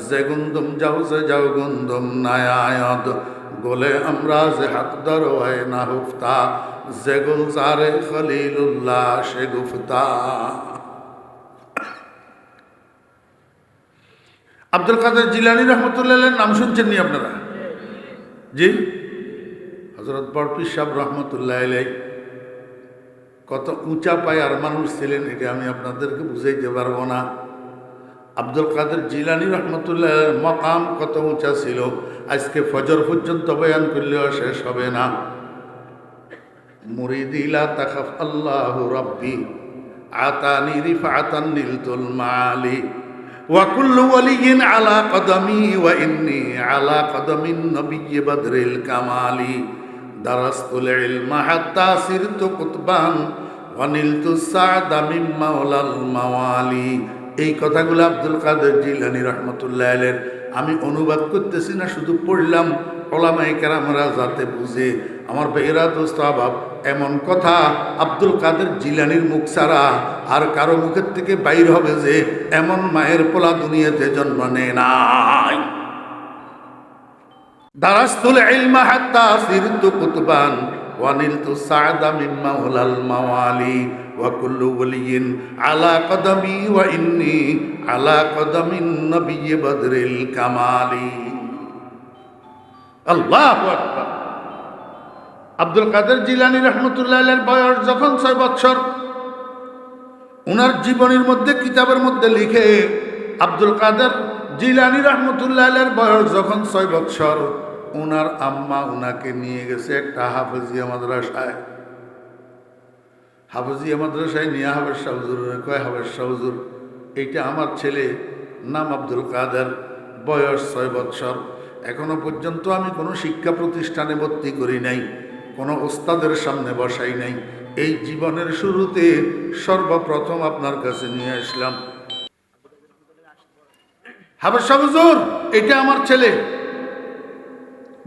যে গুন্দম যাও যে যাও গুন্দম নায়ায়দ, গোলে আমরা যে হাকদার হয় না হুফতা, যে গুলজারে খলিলুল্লাহ সে গুফতা। আব্দুল কাদের জিলানী রহমতুল্লাহ নাম শুনছেন নি আপনারা? জি, হযরত বড় পীর সাহেব রহমতুল্লাহ আলাইহি কত উঁচা পায়ার মানুষ ছিলেন, এটা আমি আপনাদেরকে বুঝাইতে পারবো না। আব্দুল কাদের জিলানী রহমতুল্লাহ মকাম কত উঁচা ছিল, আজকে ফজর পর্যন্ত বয়ান করলেও শেষ হবে না। মুরিদি লা তাখাফ আল্লাহু রাব্বি আতানি রিফাতান নিলতুল মালি, ওয়া কুল্লু ওয়ালিয়িন আলা কদমি ওয়া ইন্নী আলা কদমিন নবিয়্যি বদরিল কামালি, দারাস্তুল ইলমা হাত্তা সিরতু কুতবান ওয়া নিলতু সা'দা মিন মাওলাল মাওয়ালি। এই কথাগুলো আব্দুল কাদের জিলানী রহমতুল্লাহ আলাইহির আমি অনুবাদ করতেছি না, শুধু পড়লাম ওলামায়ে কেরামরা যাতে বুঝে। আমার ভাইয়েরা দোস্ত আহবাব, এমন কথা আব্দুল কাদের জিলানীর মুখ ছাড়া আর কারো মুখের থেকে বাইর হবে যে এমন মায়ের পোলা দুনিয়াতে জন্ম নেয় নাই। দারাস্তুল ইলমা হাত্তা সিরতু কুতবান ওয়া নিলতু সা'দা মিন মাওলাল মাওয়ালি, ওয়া কুল্লু ওয়ালিয়িন আলা কদমি ওয়া ইন্নী আলা কদমিন নবিয়্যি বদরিল কামালি। আল্লাহু আকবার। আব্দুল কাদের জিলানী রহমতুল্লাহ আলাইহির বয়স যখন 6 বছর, উনার জীবনীর মধ্যে কিতাবের মধ্যে লিখে আব্দুল কাদের জিলানী রহমতুল্লাহ আলাইহির বয়স যখন 6 বছর, উনার আম্মা উনাকে নিয়ে গেছে একটা হাফেজিয়া মাদ্রাসায়। হাফেজিয়া মাদ্রাসায় নিয়ে হাফেজ শাহ হুজুর কয়, হাফেজ শাহ হুজুর, এইটা আমার ছেলে, নাম আব্দুল কাদের, বয়স 6 বছর, এখনো পর্যন্ত আমি কোনো শিক্ষা প্রতিষ্ঠানে ভর্তি করি নাই, কোনো ওস্তাদের সামনে বসাই নাই। এই জীবনের শুরুতে সর্বপ্রথম আপনার কাছে নিয়ে আসলাম। হাফেজ শাহ হুজুর, এটা আমার ছেলে,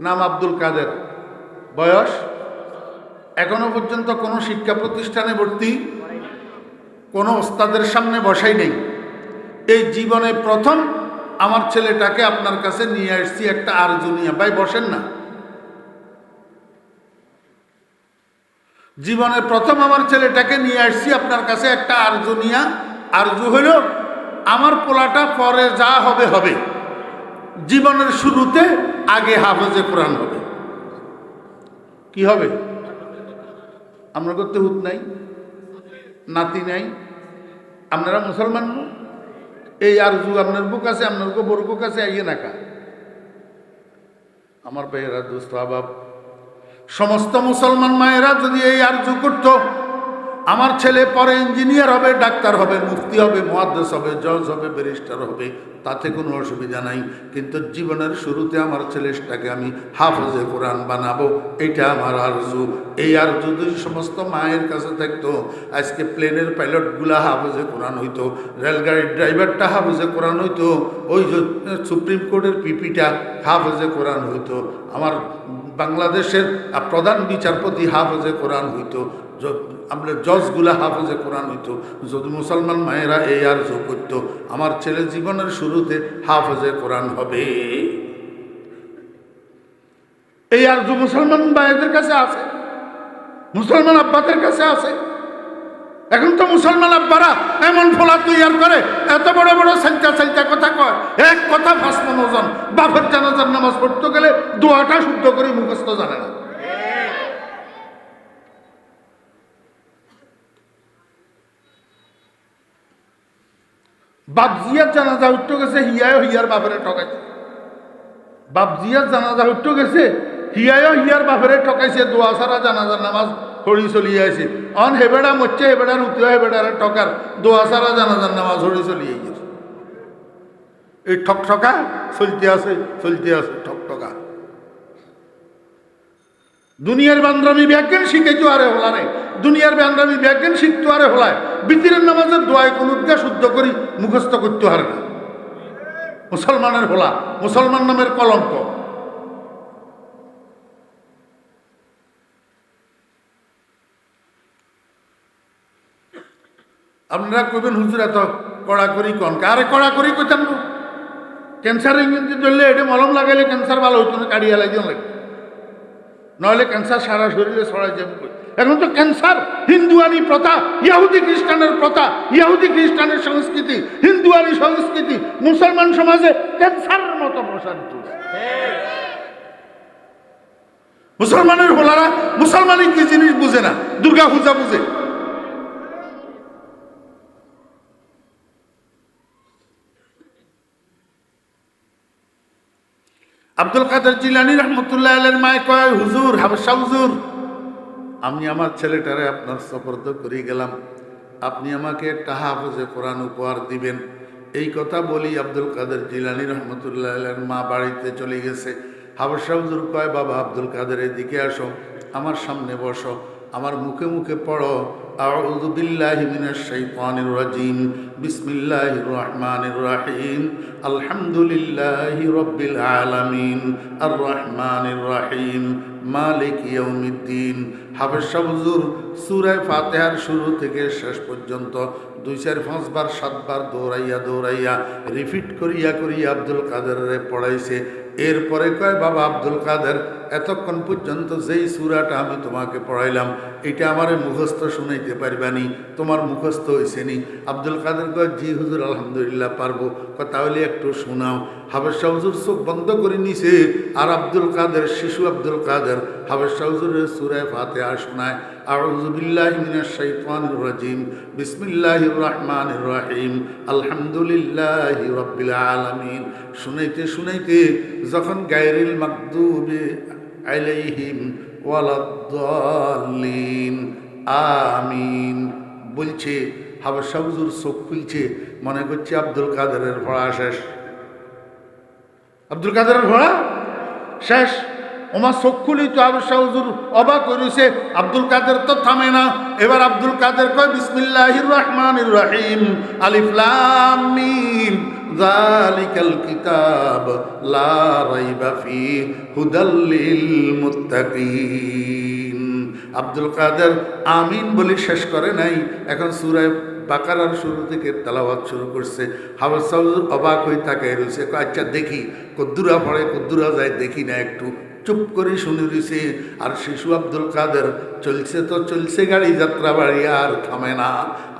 নাম আব্দুল কাদের, বয়স এখনো পর্যন্ত কোনো শিক্ষা প্রতিষ্ঠানে ভর্তি, কোনো ওস্তাদের সামনে বসাই নেই। এই জীবনে প্রথম আমার ছেলেটাকে আপনার কাছে নিয়ে আসছি একটা আরজু নিয়ে। ভাই বসেন না। জীবনে প্রথম আমার ছেলেটাকে নিয়ে আসছি আপনার কাছে একটা আরজু নিয়া। আরজু হইল আমার পোলাটা পরে যা হবে হবে, জীবনের শুরুতে আগে হাফেজে কোরআন হবে। কি হবে? আমরা করতে হুত নাই, নাতি নাই, আপনারা মুসলমান, এই আরজু আপনার বুক আছে, আপনার বড় বুক আছে, আইয়ে নাকা। আমার ভাইয়েরা দোস্ত আহবাব, সমস্ত মুসলমান মায়েরা যদি এই আরজু করত, আমার ছেলে পরে ইঞ্জিনিয়ার হবে, ডাক্তার হবে, মুফতি হবে, মুহাদ্দিস হবে, জজ হবে, ব্যারিস্টার হবে, তাতে কোনো অসুবিধা নাই। কিন্তু জীবনের শুরুতে আমার ছেলেটাকে আমি হাফেজে কোরআন বানাবো, এটা আমার আরজু। এই আরজু যদি সমস্ত মায়ের কাছে থাকতো, আজকে প্লেনের পাইলটগুলা হাফেজে কোরআন হইতো, রেলগাড়ির ড্রাইভারটা হাফেজে কোরআন হইতো, ওই যে সুপ্রিম কোর্টের পিপিটা হাফেজে কোরআন হইতো, আমার বাংলাদেশের প্রধান বিচারপতি হাফেজে কোরআন হইতো, আমরা জজগুলা হাফেজে কোরআন হইতো। যদি মুসলমান মায়েরা এই আরজু করতো, আমার ছেলে জীবনের শুরুতে হাফেজে কোরআন হবে, এই আরজু মুসলমান ভাইদের কাছে আছে, মুসলমান আব্বাদের কাছে আছে। এখন তো মুসলমান আব্বারা এমন ফোলা তৈয়ার করে, এত বড় বড় সাইতা কথা কয়, এক কথা 5 মণ ওজন। বাপের জানাজার নামাজ পড়তে গেলে দোয়াটা শুদ্ধ করে মুখস্থ জানে না। বাপজিয়ার জানাজা উঠতে গেছে, হিয়ায় হিয়ার বাপেরে ঠকাইছে। বাপজিয়ার জানাজা উঠতে গেছে, হিয়ায় হিয়ার বাপেরে ঠকাইছে, দোয়া সারা জানাজার নামাজ হরি চলিয়ে আছে। অন হেবেড়া মরছে, হেবেড়ার উঠে হেবেড়ার ঠকার, দোয়া সারা জানাজার নামাজ হরি চলিয়ে গেছে। এই ঠকঠকা চলতে আছে ঠকঠকা। দুনিয়ার বান্দ্রামি ব্যাজ্ঞান শিখাইতো আরে হলারে, দুনিয়ার বান্দ্রামি ব্যাজ্ঞান শিখতো আরে হলায়, বিতিরের নামাজের দোয়ায় কোন উদ্গা শুদ্ধ করি মুখস্থ করতে হারে না। মুসলমানের হোলা, মুসলমান নামের কলঙ্ক। আপনারা কইবেন হুজুর এত কড়াকড়ি কন, আরে কড়াকড়ি কইতাম না। ক্যান্সার ইঞ্জিন ধরলে এটা মলম লাগাইলে ক্যান্সার ভালো হইতো না, কাড়িয়া লাগিয়ে লাগে, নইলে ক্যান্সার সারা শরীরে ছড়াই যাবে। এখন তো ক্যান্সার হিন্দুয়ানি প্রথা, ইহুদি খ্রিস্টানের প্রথা, ইহুদি খ্রিস্টানের সংস্কৃতি, হিন্দুয়ানি সংস্কৃতি মুসলমান সমাজে ক্যান্সারের মতো প্রসারিত। মুসলমানের হোলারা মুসলমানই কি জিনিস বুঝে না, দুর্গা পূজা বুঝে। আব্দুল কাদের জিলানী রহমতুল্লাহ আলাইহির মায়ে কয়, হুজুর হাবশা হুজুর, আমি আমার ছেলেটারে আপনার সুপর্দ করে গেলাম, আপনি আমাকে একটা হাফেজে কোরআন উপহার দিবেন। এই কথা বলি আব্দুল কাদের জিলানী রহমতুল্লাহ আলাইহির মা বাড়িতে চলে গেছে। হাবশা হুজুর কয়, বাবা আব্দুল কাদের এদিকে আসো, আমার সামনে বসো, আমার মুখে মুখে পড়ো আউযু বিল্লাহি মিনাশ শাইতানির রাজিম বিসমিল্লাহির রহমানির রহিম আলহামদুলিল্লাহি রাব্বিল আলামিন আর রহমানির রহিম মালিক ইয়াউমিদ্দিন। হাবশা হুজুর সূরা ফাতিহার শুরু থেকে শেষ পর্যন্ত 2-4-5 বার 7 বার দৌড়াইয়া রিপিট করিয়া আব্দুল কাদেরে পড়াইছে। এরপরে কয়, বাবা আব্দুল কাদের, এতক্ষণ পর্যন্ত যেই সূরাটা আমি তোমাকে পড়াইলাম এটা আমারে মুখস্থ শুনাইতে পারবানি, তোমার মুখস্থ হয়েছে নি? আব্দুল কাদের কয়, জি হুজুর আলহামদুলিল্লাহ পারবো। তাহলে একটু শোনাও। হাবশা হুজুর চোখ বন্ধ করে নিছে, আর আব্দুল কাদের, শিশু আব্দুল কাদের হাবশা হুজুরের সূরা ফাতিহা শোনায়। আউযু বিল্লাহি মিনাশ শাইতানির রাজিম বিসমিল্লাহির রহমানির রহিম আলহামদুলিল্লাহি রাব্বিল আলামিন। শুনাইতে যখন গায়রিল মাগদুবি আলাইহিম ওয়ালাদ-দাল্লিন আমিন বলছে, হাবশা হুজুর চোখ খুলছে, মনে করছে আব্দুল কাদেরের পড়া শেষ। আব্দুল কাদেরের পড়া শেষ। ওমা চোখ খুলি তো হাবশা হুজুর অবাক করেছে, আব্দুল কাদের তো থামে না। এবার আব্দুল কাদের কয়, বিসমিল্লাহির রহমানির রহিম আলিফ লাম মিম যালিকাল কিতাব লা রাইবা ফিহি হুদাল লিল মুত্তাকিন। আব্দুল কাদের আমিন বলে শেষ করে নাই, এখন সূরা বাকারার শুরু থেকে তেলাওয়াত শুরু করছে। হাবশা হুজুর অবাক হয়ে তাকায় রয়েছে, আচ্ছা দেখি কদ্দুরা পড়ে কদ্দুরা যায়, দেখি না একটু। চুপ করে শুনে দিছে। আর শিশু আব্দুল কাদের চলছে তো চলছে গাড়ি, যাত্রা বাড়ি আর থামে না।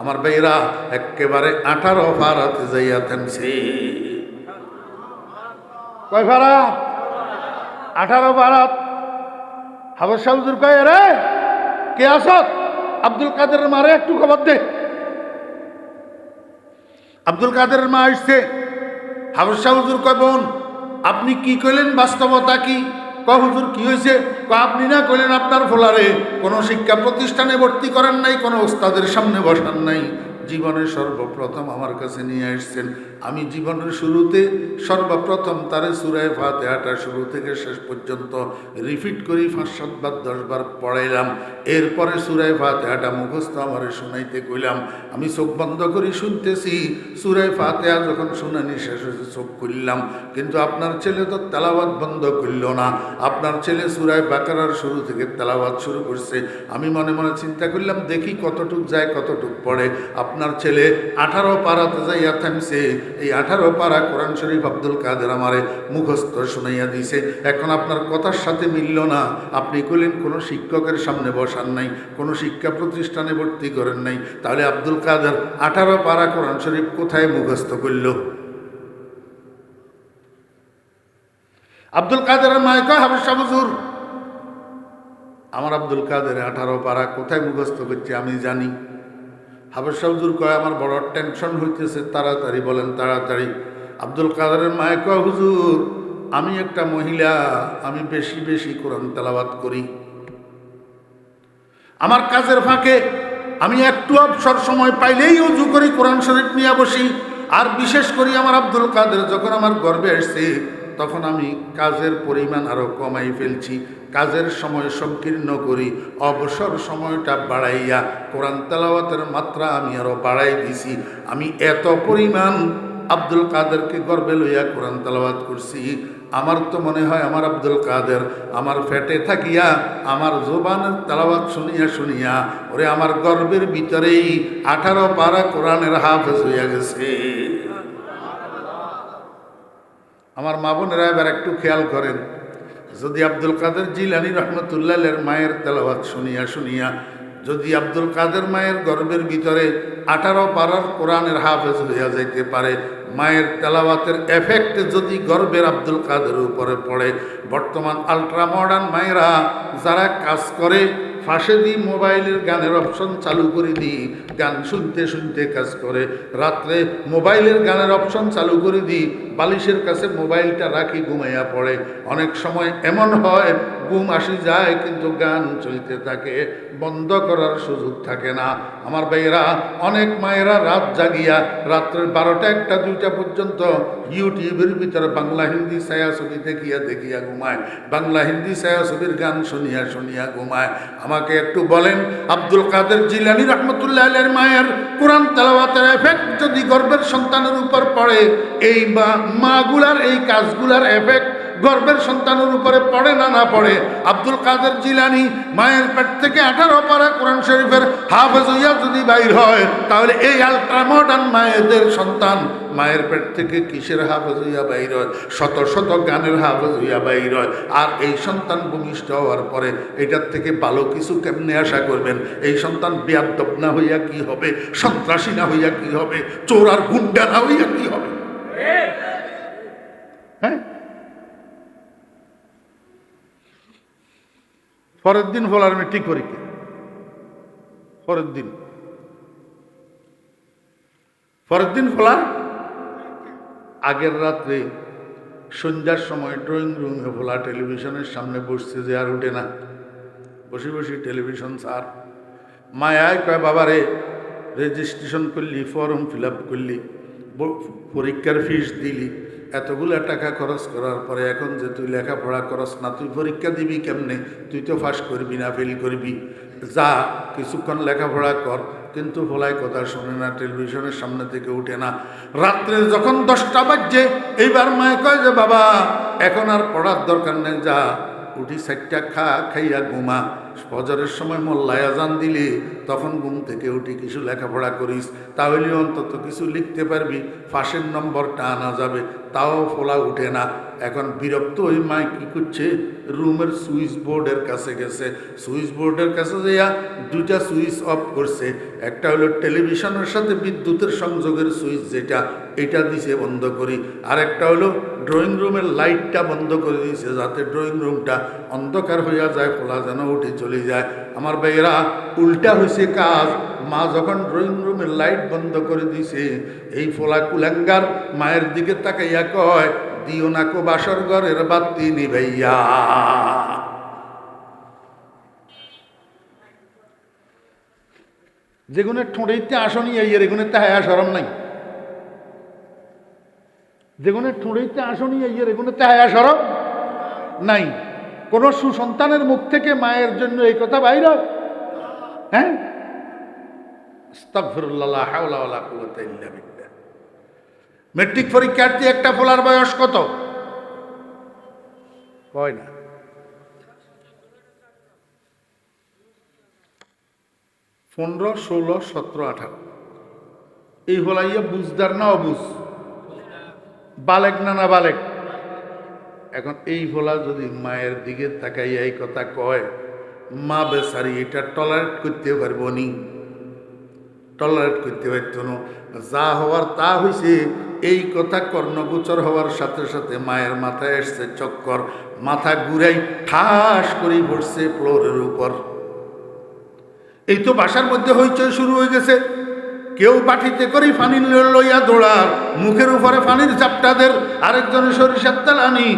আমার ভাইরা একেবারে 18 ফারাতে যাইয়া থামছে। কয় ফারাত? 18 ফারাত। হাবশা হুজুর কয়, রে কে আসত? আব্দুল কাদের মারে একটু খবর দে। আব্দুল কাদের মা আসছে। হাবশা হুজুর কয়, বোন আপনি কি কইলেন, বাস্তবতা কি? হুজুর কি হয়েছে? আপনি না কইলেন আপনার ফোলারে কোনো শিক্ষা প্রতিষ্ঠানে ভর্তি করেন নাই, কোনো ওস্তাদের সামনে বসান নাই, জীবনে সর্বপ্রথম আমার কাছে নিয়ে আসছেন। আমি জীবনের শুরুতে সর্বপ্রথম তারে সূরা ফাতিহাটা শুরু থেকে শেষ পর্যন্ত রিপিট করি 5-7 বার 10 বার পড়াইলাম। এরপরে সূরা ফাতিহাটা মুখস্থ আমারে শুনাইতে কইলাম। আমি চোখ বন্ধ করে শুনতেছি। সূরা ফাতিহা যখন শুনানি শেষ হয়েছে চোখ খুললাম, কিন্তু আপনার ছেলে তো তেলাওয়াত বন্ধ করল না। আপনার ছেলে সূরা বাকারার শুরু থেকে তেলাওয়াত শুরু করছে। আমি মনে মনে চিন্তা করলাম, দেখি কতটুক যায় কতটুক পড়ে। আপনার ছেলে 18 পারাতে যাইয়া থামছে। এই 18 পারা কোরআন শরীফ আব্দুল কাদের আমারে মুখস্থ শুনাইয়া দিছে। এখন আপনার কথার সাথে মিলল না। আপনি কইলেন কোনো শিক্ষকের সামনে বসান নাই, কোনো শিক্ষা প্রতিষ্ঠানে ভর্তি করেন নাই, তাহলে আব্দুল কাদের 18 পারা কোরআন শরীফ কোথায় মুখস্থ করল? আব্দুল কাদের মায় কয়, হাবশা হুজুর আমার আব্দুল কাদের 18 পারা কোথায় মুখস্থ করছে আমি জানি। হাবশা হুজুর কয়, আমার বড় টেনশন হইতেছে, তাড়াতাড়ি বলেন তাড়াতাড়ি। আব্দুল কাদেরের মায় কয়, হুজুর আমি একটা মহিলা, আমি বেশি বেশি কোরআন তেলাওয়াত করি। আমার কাজের ফাঁকে আমি একটু অবসর সময় পাইলেই ওযু করি, কোরআন শরীফ নিয়ে বসি। আর বিশেষ করে আমার আব্দুল কাদের যখন আমার গর্বে আসছে, তখন আমি কাজের পরিমাণ আরও কমাই ফেলছি, কাজের সময় সংকীর্ণ করি, অবসর সময়টা বাড়াইয়া কোরআন তেলাওয়াতের মাত্রা আমি আরও বাড়াই দিছি। আমি এত পরিমাণ আব্দুল কাদেরকে গর্বে লইয়া কোরআন তেলাওয়াত করছি। আমার তো মনে হয় আমার আব্দুল কাদের আমার ফেটে থাকিয়া আমার জোবানের তেলাওয়াত শুনিয়া শুনিয়া ওরে আমার গর্বের ভিতরেই 18 পারা কোরআনের হাফেজ হইয়া গেছে। আমার মা বোনেরা এবার একটু খেয়াল করেন, যদি আব্দুল কাদের জিলানী রহমতুল্লাহের মায়ের তেলাওয়াত শুনিয়া শুনিয়া যদি আব্দুল কাদের মায়ের গর্বের ভিতরে 18 পারার কোরআনের হাফেজ হইয়া যাইতে পারে, মায়ের তেলাওয়াতের এফেক্ট যদি গর্বের আব্দুল কাদের উপরে পড়ে, বর্তমান আলট্রা মডার্ন মায়েরা যারা কাজ করে ফাঁসে দিই মোবাইলের গানের অপশন চালু করে দিই, গান শুনতে শুনতে কাজ করে, রাত্রে মোবাইলের গানের অপশন চালু করে দিই, বালিশের কাছে মোবাইলটা রাখি, ঘুমাইয়া পড়ে। অনেক সময় এমন হয় ঘুম আসি যায় কিন্তু গান চলতে থাকে, বন্ধ করার সুযোগ থাকে না। আমার ভাইয়েরা, অনেক মায়েরা রাত জাগিয়া রাত্রের 12টা 1টা 2টা পর্যন্ত ইউটিউবের ভিতরে বাংলা হিন্দি ছায়াছবি দেখিয়া দেখিয়া ঘুমায়, বাংলা হিন্দি ছায়াছবির গান শুনিয়া শুনিয়া ঘুমায়। আমাকে একটু বলেন, আব্দুল কাদের জিলানী রহমতুল্লাহের মায়ের কোরআন তেলাওয়াতের এফেক্ট যদি গর্ভের সন্তানের উপর পড়ে, এই মাগুলার এই কাজগুলার এফেক্ট গর্ভের সন্তানের উপরে পড়ে না না পড়ে? আব্দুল কাদের জিলানী মায়ের পেট থেকে 18 পারা কোরআন শরীফের হাফেজ হইয়া যদি বাইর হয়, তাহলে এই আলট্রা মডার্ন মায়েদের সন্তান মায়ের পেট থেকে কিসের হাফেজ হইয়া বাইর হয়? শত শত গানের হাফেজ হইয়া বাইর হয়। আর এই সন্তান ভূমিষ্ঠ হওয়ার পরে এটার থেকে ভালো কিছু কেমনে আশা করবেন? এই সন্তান বেয়াদব না হইয়া কি হবে? সন্ত্রাসী না হইয়া কি হবে? চোর আর গুন্ডা না হইয়া কি হবে? হ্যাঁ, পরের দিন ফলার মেট্রিক পরীক্ষা, পরের দিন ফলার আগের রাত্রে সন্ধ্যার সময় ড্রয়িং রুমে ফোলা টেলিভিশনের সামনে বসছে, যে আর উঠে না, বসে বসে টেলিভিশন স্যার। মায়ায় কয়, বাবা রে, রেজিস্ট্রেশন করলি, ফর্ম ফিল আপ করলি, পরীক্ষার ফিস দিলি, এতগুলো টাকা খরচ করার পরে এখন যে তুই লেখাপড়া করস না, তুই পরীক্ষা দিবি কেমনে? তুই তো পাস করবি না, ফেল করবি, যা কিছুক্ষণ লেখাপড়া কর। কিন্তু ফলাই কথা শোনে না, টেলিভিশনের সামনে থেকে উঠে না। রাত্রে যখন 10টা বাজছে, এইবার মায়ে কয় যে বাবা এখন আর পড়ার দরকার নেই, যা উঠি 4টা খাইয়া ঘুমা, ফজরের সময় মোল্লায় আজান দিলি তখন ঘুম থেকে উঠি কিছু লেখাপড়া করিস, তাহলে অন্তত কিছু লিখতে পারবি, ফাঁসের নম্বরটা আনা যাবে। তাও ফোলা উঠে না। এখন বিরক্ত ওই মায় কী করছে, রুমের সুইচ বোর্ডের কাছে গেছে, সুইচ বোর্ডের কাছে যাইয়া 2টা সুইচ অফ করছে। একটা হলো টেলিভিশনের সাথে বিদ্যুতের সংযোগের সুইচ, যেটা এটা দিছে বন্ধ করি, আর একটা হলো ড্রয়িং রুমের লাইটটা বন্ধ করে দিয়েছে, যাতে ড্রয়িং রুমটা অন্ধকার হইয়া যায়, ফোলা যেন উঠে চলে যায়। আমার ভাইয়েরা, উল্টা হয়েছে কাজ। মা যখন ড্রয়িং রুমের লাইট বন্ধ করে দিছে, এই ফোলা কুলাঙ্গার মায়ের দিকে তাকাইয়া কয়, দিও না কো বাসর ঘরের বাতি নিভাইয়া। যেগুনের ঠোঁড়েইতে আসনি এর এগুনের তাহায়া সরম নাই, যেগুনের ঠোঁড়েইতে আসনি এর এগুনের তাহায়া সরম নাই। কোন সুসন্তানের মুখ থেকে মায়ের জন্য এই কথা বাইর হয়? হ্যাঁ, আস্তাগফিরুল্লাহ, লা হাওলা ওয়ালা কুওয়াতা ইল্লা বিল্লাহ। মেট্রিক পরীক্ষার্থী একটা ফোলার বয়স কত? কয় না, 15, 16, 17, 18। এই ফলাইয়া বুঝদার না অবুঝ? বালেক না না বালেক? এখন এই ফোলা যদি মায়ের দিকে তাকাইয়া এই কথা কয়, মা বেচারি এটা টলারেট করতে পারবো নি? টলারেট করতে পারত না। যা হওয়ার তা হয়েছে। এই কথা কর্ণগোচর হওয়ার সাথে সাথে মায়ের মাথায় এসছে চক্কর, মাথা ঘুরাই ঠাস করে পড়ছে ফ্লোরের উপর। এই তো বাসার মধ্যে হইচই শুরু হয়ে গেছে। কেউ বাটিতে করে পানি লইয়া দৌড়ার, মুখের উপরে পানির ঝাপটাদের, আরেকজনে সরিষার তেল আনি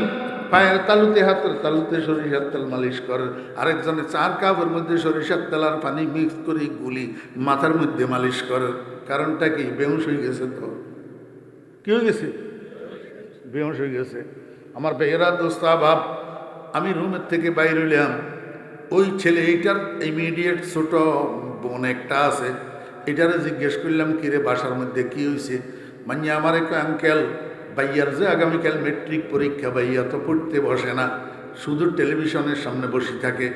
পায়ের তালুতে হাতের তালুতে সরিষার তেল মালিশ করে, আরেকজনে 4 কাপের মধ্যে সরিষার তেল আর পানি মিক্স করে গুলি মাথার মধ্যে মালিশ করে। কারণটা কি? বেহুশ হয়ে গেছে তো। কি হয়ে গেছে? বেহুশ হয়ে গেছে। আমার বেহেরা দোস্ত বাপ, আমি রুমের থেকে বাইর হইলাম, ওই ছেলে এইটার ইমিডিয়েট ছোট বোন একটা আছে, এটারে জিজ্ঞেস করলাম কিরে বাসার মধ্যে কি হয়েছে? মানে আমার এক আঙ্কেল ভাইয়ার যে আগামীকাল মেট্রিক পরীক্ষা, ভাইয়া তো পড়তে বসে না, শুধু টেলিভিশনের সামনে বসে থাকে।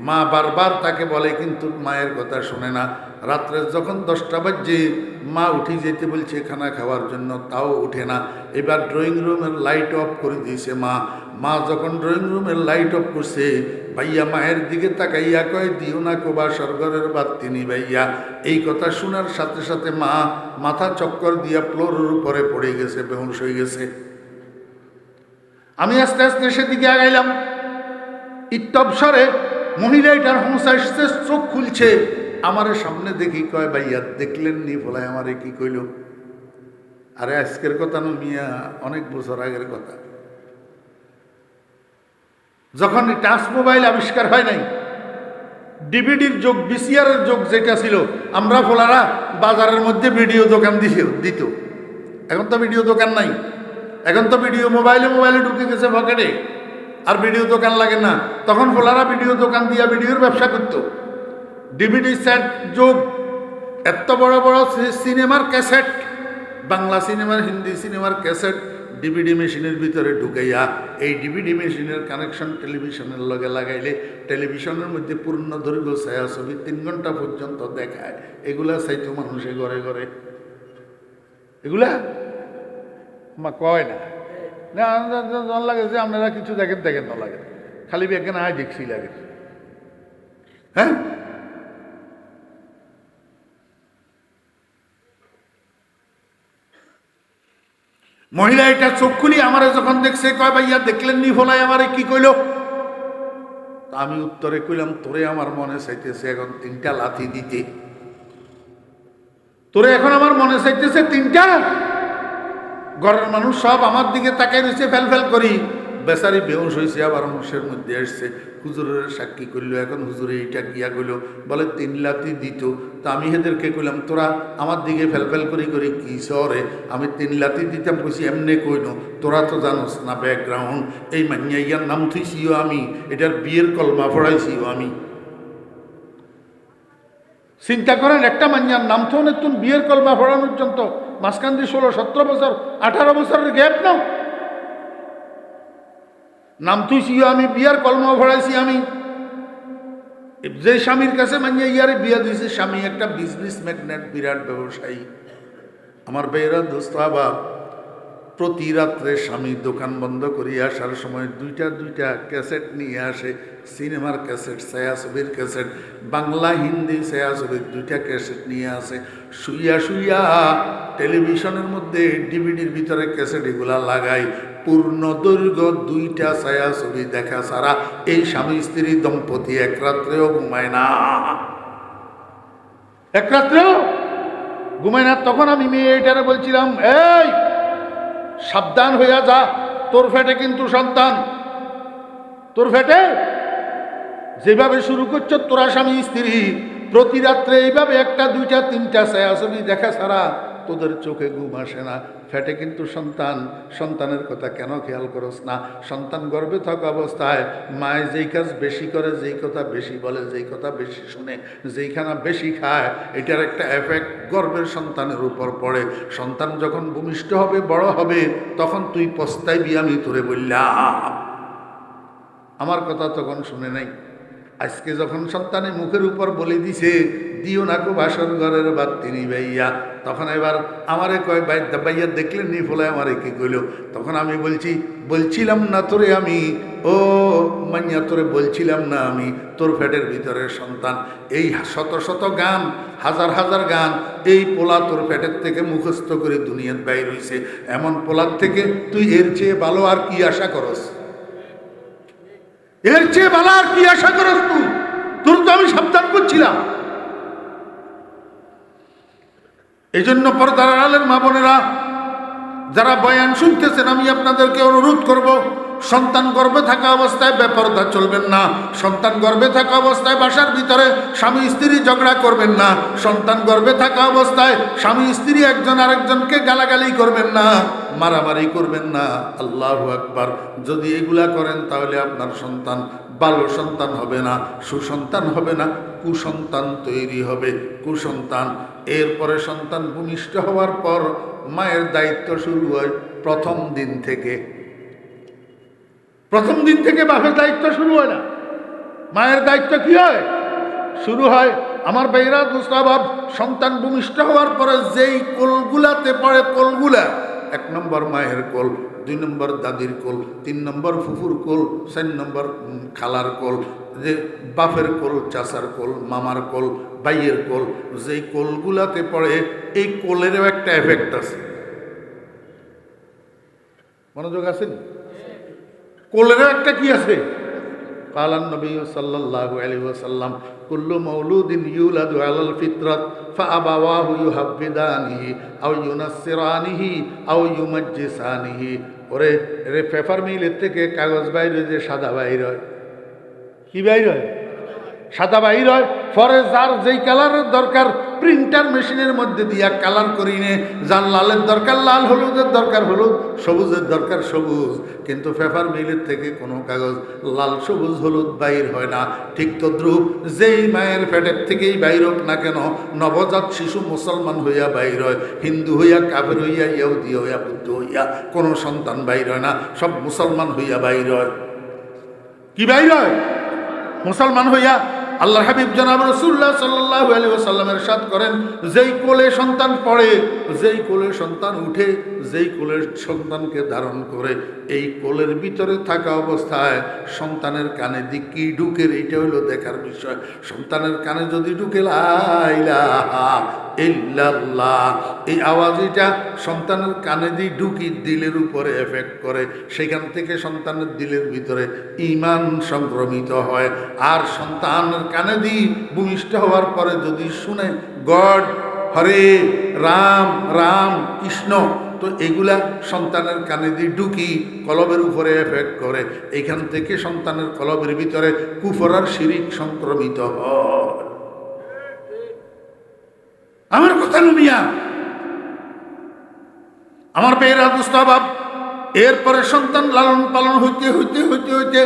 মা বারবার তাকে বলে কিন্তু মায়ের কথা শোনে না। রাত্রে যখন 10টা বাজে মা উঠে যেতে বলছে খানা খাওয়ার জন্য, তাও উঠে না। এবার ড্রয়িং রুমের লাইট অফ করে দিয়েছে মা। মা যখন ড্রয়িং রুমের লাইট অফ করছে, ভাইয়া মায়ের দিকে তাকাইয়া কয় দিও না কোবা স্বর্গের বাতি ভাইয়া। এই কথা শোনার সাথে সাথে মা মাথা চক্কর দিয়া ফ্লোরের উপরে পড়ে গেছে, বেহুশ হয়ে গেছে। আমি আস্তে আস্তে সেদিকে আগাইলাম। ইত্যবসরে মহিলা এটার হুঁশ আসছে, চোখ খুলছে, আমার সামনে দেখি কয় ভাইয়া দেখলেন নি? বলায় আমারে কি কইল? আরে আজকের কথা না মিয়া, অনেক বছর আগের কথা, যখন টাচ মোবাইল আবিষ্কার হয় নাই, ডিভিডির যুগ, বিসিআরের যুগ যেটা ছিল, আমরা ফোলারা বাজারের মধ্যে ভিডিও দোকান দিত। এখন তো ভিডিও দোকান নাই, এখন তো ভিডিও মোবাইলে ঢুকে গেছে পকেটে, আর ভিডিও দোকান লাগে না। তখন ফোলারা ভিডিও দোকান দিয়া ভিডিওর ব্যবসা করতো। ডিভিডি সেট যুগ, এত বড় বড় সিনেমার ক্যাসেট, বাংলা সিনেমার, হিন্দি সিনেমার ক্যাসেট ডিভিডি মেশিনের ভিতরে ঢুকাইয়া, এই ডিভিডি মেশিনের কানেকশন টেলিভিশনের লগে লাগাইলে টেলিভিশনের মধ্যে পূর্ণ দৈর্ঘ্য ছায়াছবি 3 ঘন্টা পর্যন্ত দেখায়। এগুলা চাইতো মানুষে ঘরে ঘরে, এগুলা মা কয় না লাগে যে আপনারা কিছু দেখেন না লাগে, খালি বেকেন আয় দেখছি লাগে। হ্যাঁ, মহিলা এটা চোখ খুলি আমারে যখন দেখছে কয় ভাইয়া দেখলেন নি? ফলাই আমারে কি কইল? আমি উত্তরে কইলাম তোরে আমার মনে চাইতেছে এখন 3টা লাথি দিতে, তোরে এখন আমার মনে চাইতেছে 3টা। ঘরের মানুষ সব আমার দিকে তাকাই রয়েছে, ফেল করি। বেচারি বেহুশ হয়েছে, আবার হুঁশের মধ্যে আসছে, হুজুরের সাক্ষী করলো। এখন হুজুরে এইটা গিয়া কইল, বলে 3 লাথি দিত। তা আমি এদেরকে কইলাম তোরা আমার দিকে ফেল করি কি সরে? আমি 3 লাথি দিতাম, কইছি এমনি কইনো, তোরা তো জানোস না ব্যাকগ্রাউন্ড। এই মাইয়াইয়ার নাম থুইছিও আমি, এটার বিয়ের কলমা পড়াইছিও আমি। চিন্তা করেন, একটা মাইয়ার নাম তো অনেক বিয়ের কলমা পড়ানোর জন্য মাঝখান দিয়ে 16-17 বছর 18 বছরের গ্যাপ নাও। নাম থুইছিও আমি, বিয়ার কলমা পড়াইছি আমি। যে স্বামীর কাছে মাইয়া ইয়ারে বিয়া দিয়েছে, স্বামী একটা বিজনেস ম্যাগনেট, বিরাট ব্যবসায়ী। আমার বেয়েরা দোস্ত বাপ, প্রতি রাত্রে স্বামী দোকান বন্ধ করিয়া আসার সময় 2টা ক্যাসেট নিয়ে আসে, সিনেমার ক্যাসেট, ছায়াছবির ক্যাসেট, বাংলা হিন্দি ছায়াছবির 2টা ক্যাসেট নিয়ে আসে। শুইয়া টেলিভিশনের মধ্যে ডিভিডির ভিতরে ক্যাসেট এগুলা লাগাই। পূর্ণ দৈর্ঘ্য 2টা ছায়াছবি দেখা ছাড়া এই স্বামী স্ত্রী দম্পতি এক রাত্রেও ঘুমায় না, এক রাত্রেও ঘুমায় না। তখন আমি মেয়েটারে বলছিলাম, এই সাবধান হইয়া যা, তোর ফেটে কিন্তু সন্তান, তোর ফেটে যেভাবে শুরু করছো তোরা স্বামী স্ত্রী, প্রতি রাত্রে এইভাবে 1টা 2টা 3টা ছায়াছবি দেখা ছাড়া তোদের চোখে ঘুম আসে না। ফেটে কিন্তু সন্তান, সন্তানের কথা কেন খেয়াল করস না? সন্তান গর্ভে থাকা অবস্থায় মায়ে যেই কাজ বেশি করে, যেই কথা বেশি বলে, যেই কথা বেশি শুনে, যেইখানা বেশি খায়, এটার একটা এফেক্ট গর্ভের সন্তানের উপর পড়ে। সন্তান যখন ভূমিষ্ঠ হবে, বড় হবে, তখন তুই পস্তাইবি, আমি তোরে বললাম। আমার কথা তখন শুনে নাই। আজকে যখন সন্তানের মুখের উপর বলে দিছে দিও না কো বাসর ঘরের বাতি ভাইয়া, তখন এবার আমারে কয় ভাইয়া দেখলেন নি? ফলে আমারে কি কইল? তখন আমি বলছিলাম না তোরে আমি, ও মাইয়া তোরে বলছিলাম না আমি, তোর ফ্যাটের ভিতরের সন্তান। এই শত গান, হাজার গান এই পোলা তোর ফ্যাটের থেকে মুখস্থ করে দুনিয়ার বাইর হইছে। এমন পোলার থেকে তুই এর চেয়ে ভালো আর কি আশা করস? এর চেয়ে ভালো আর কি আশা করস তুই? তোর তো আমি সাবধান করছিলাম। এই জন্য পর্দার আড়ালের মা বোনেরা যারা বয়ান শুনতেছেন, আমি আপনাদেরকে অনুরোধ করব, সন্তান গর্ভে থাকা অবস্থায় বেপরদা চলবেন না। সন্তান গর্ভে থাকা অবস্থায় বাসার ভিতরে স্বামী স্ত্রী ঝগড়া করবেন না। সন্তান গর্ভে থাকা অবস্থায় স্বামী স্ত্রী একজন আরেকজনকে গালাগালি করবেন না, মারামারি করবেন না। আল্লাহু আকবার। যদি এগুলা করেন তাহলে আপনার সন্তান ভালো সন্তান হবে না, সুসন্তান হবে না, কুসন্তান তৈরি হবে, কুসন্তান। এরপরে সন্তান ভূমিষ্ঠ হওয়ার পর মায়ের দায়িত্ব শুরু হয় প্রথম দিন থেকে। প্রথম দিন থেকে বাপের দায়িত্ব শুরু হয় না, মায়ের দায়িত্ব কি হয়? শুরু হয়। আমার ভাইরা দুস্তাবাব, সন্তান ভূমিষ্ঠ হওয়ার পরে যেই কোলগুলাতে পড়ে, কোলগুলা 1 নম্বর মায়ের কোল, 2 নম্বর দাদির কোল, 3 নম্বর ফুফুর কোল, 4 নম্বর খালার কোল, যে বাপের কোল, চাচার কোল, মামার কোল, ভাইয়ের কোল। যেই কোলগুলাতে পড়ে এই কোলেরও একটা এফেক্ট আছে। মনোযোগ আছেন? কোলেরও একটা কি আছে? কালান নবী সাল্লাল্লাহু আলাইহি ওয়াসাল্লাম কুল্লু মাউলুদিন ইউলাদু আলাল ফিতরাত ফাআবাওয়াহু ইউহাব্বিদানিহি আও ইউনাসসিরানিহি আও ইউমাজ্জিসানিহি। ওরে রে পেপার মিলের থেকে কাগজ বাইরে যে সাদা বাইর হয়, কি বাইর হয়? সাদা বাইর হয়। পরে যার যেই কালারের দরকার প্রিন্টার মেশিনের মধ্যে দিয়া কালার করি নে। যার লালের দরকার লাল, হলুদের দরকার হলুদ, সবুজের দরকার সবুজ। কিন্তু পেপার মিলের থেকে কোনো কাগজ লাল, সবুজ, হলুদ বাইর হয় না। ঠিক তদ্রূপ যেই মায়ের পেটের থেকেই বাইর হোক না কেন, নবজাত শিশু মুসলমান হইয়া বাইর হয়, হিন্দু হইয়া, কাফের হইয়া, ইহুদি হইয়া, বুদ্ধ হইয়া কোনো সন্তান বাইর হয় না, সব মুসলমান হইয়া বাইর হয়। কি বাইর হয়? মুসলমান হইয়া। আল্লাহ হাবিব জনাব রাসূলুল্লাহ সাল্লাল্লাহু আলাইহি ওয়াসাল্লামের ইরশাদ করেন, যেই কোলে সন্তান পড়ে, যেই কোলে সন্তান উঠে, যেই কোলের সন্তানকে ধারণ করে, এই কোলের ভিতরে থাকা অবস্থায় সন্তানের কানে দিয়ে কি ঢুকে, এইটা হলো দেখার বিষয়। সন্তানের কানে যদি ঢুকে লা ইলাহা ইল্লাল্লাহ, এই আওয়াজ এটা সন্তানের কানে দিয়ে ঢুকি দিলের উপরে এফেক্ট করে, সেখান থেকে সন্তানের দিলের ভিতরে ঈমান সংক্রমিত হয়। আর সন্তানের কানে দিয়ে ভূমিষ্ঠ হওয়ার পরে যদি শুনে গড, হরে রাম, রাম কৃষ্ণ, তো এগুলা সন্তানের কানে দিয়ে ঢুকি কলবের উপরে এফেক্ট করে। এখান থেকে সন্তানের কলবের ভিতরে কুফর আর শিরিক সংক্রমিত হয়। আমার কথা লুমিয়া, আমার বেয়েরা দুস্তাবাব। এরপরে সন্তান লালন পালন হইতে হইতে হইতে হইতে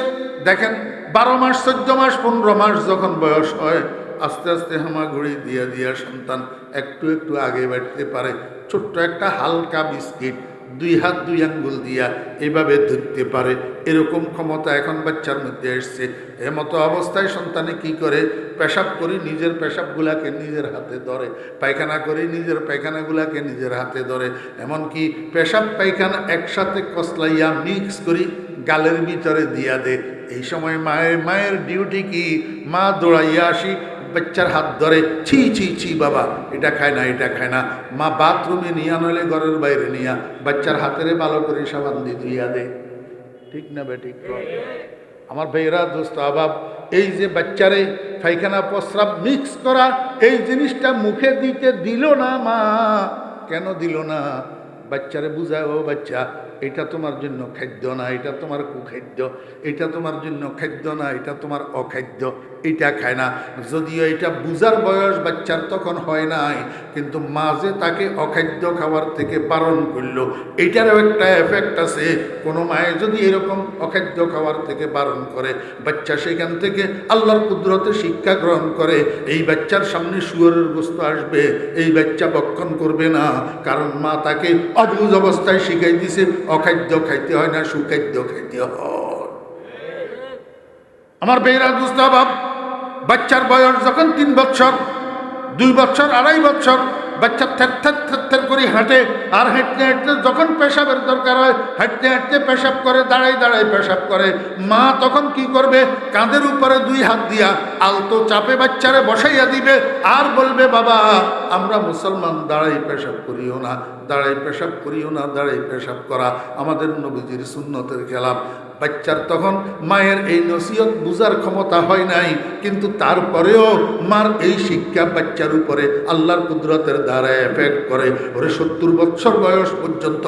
দেখেন 12 মাস, 14 মাস, 15 মাস যখন বয়স হয়, আস্তে আস্তে হামাগুড়ি দিয়া দিয়া সন্তান একটু একটু আগে বাড়তে পারে। ছোট্ট একটা হালকা বিস্কিট 2 হাত 2 আঙ্গুল দিয়া এইভাবে ধরতে পারে, এরকম ক্ষমতা এখন বাচ্চার মধ্যে এসছে। এমতো অবস্থায় সন্তানে কি করে? পেশাব করি নিজের পেশাবগুলাকে নিজের হাতে ধরে, পায়খানা করি নিজের পায়খানাগুলাকে নিজের হাতে ধরে, এমনকি পেশাব পায়খানা একসাথে কসলাইয়া মিক্স করি গালের ভিতরে দিয়া দে। এই সময় মায়ের ডিউটি কি? মা দৌড়াইয়া আসি, বাচ্চার হাত ধরে, ছি ছি ছি বাবা, এটা খায় না, এটা খায় না। মা বাথরুমে নিয়ে আনলে ঘরের বাইরে নিয়া বাচ্চার হাতেরে ভালো করে সাবান দিয়ে ধুইয়া দে। ঠিক না বেঠিক? আমার ভাইয়েরা দোস্ত আবাব, এই যে বাচ্চারে পায়খানা প্রস্রাব মিক্স করা, এই জিনিসটা মুখে দিতে দিল না মা। কেন দিল না? বাচ্চারে বুঝায়, ও বাচ্চা, এটা তোমার জন্য খাদ্য না, এটা তোমার কুখাদ্য, এটা তোমার জন্য খাদ্য না, এটা তোমার অখাদ্য, এটা খায় না। যদিও এটা বুঝার বয়স বাচ্চার তখন হয় নাই, কিন্তু মাঝে তাকে অখাদ্য খাবার থেকে বারণ করলো, এইটারও একটা এফেক্ট আছে। কোনো মায়ে যদি এরকম অখাদ্য খাবার থেকে বারণ করে, বাচ্চা সেখান থেকে আল্লাহর কুদরতে শিক্ষা গ্রহণ করে। এই বাচ্চার সামনে শুয়োরের গোস্ত আসবে, এই বাচ্চা ভক্ষণ করবে না, কারণ মা তাকে অবুঝ অবস্থায় শিখাই দিছে অখাদ্য খাইতে হয় না, সুখাদ্য খাইতে হয়। আমার বেয়েরা দুস্তাবাব, বাচ্চার বয়স যখন 3 বছর, 2 বছর, 2.5 বছর, বাচ্চা থের করে হাঁটে, আর হাঁটতে হাঁটতে যখন পেশাবের দরকার হয়, হাঁটতে হাঁটতে পেশাব করে, দাঁড়ায় দাঁড়ায় পেশাব করে, মা তখন কি করবে? কাঁধের উপরে 2 হাত দিয়া আলতো চাপে বাচ্চারে বসাইয়া দিবে, আর বলবে, বাবা আমরা মুসলমান, দাঁড়াই পেশাব করিও না, দাঁড়াই পেশাব করিও না। দাঁড়াই পেশাব করা আমাদের নবীজির সুন্নতের খেলাফ। বাচ্চার তখন মায়ের এই নসিহত বুঝার ক্ষমতা হয় নাই, কিন্তু তারপরেও মার এই শিক্ষা বাচ্চার উপরে আল্লাহর কুদরতের দ্বারা এফেক্ট করে। ওরে 70 বছর বয়স পর্যন্ত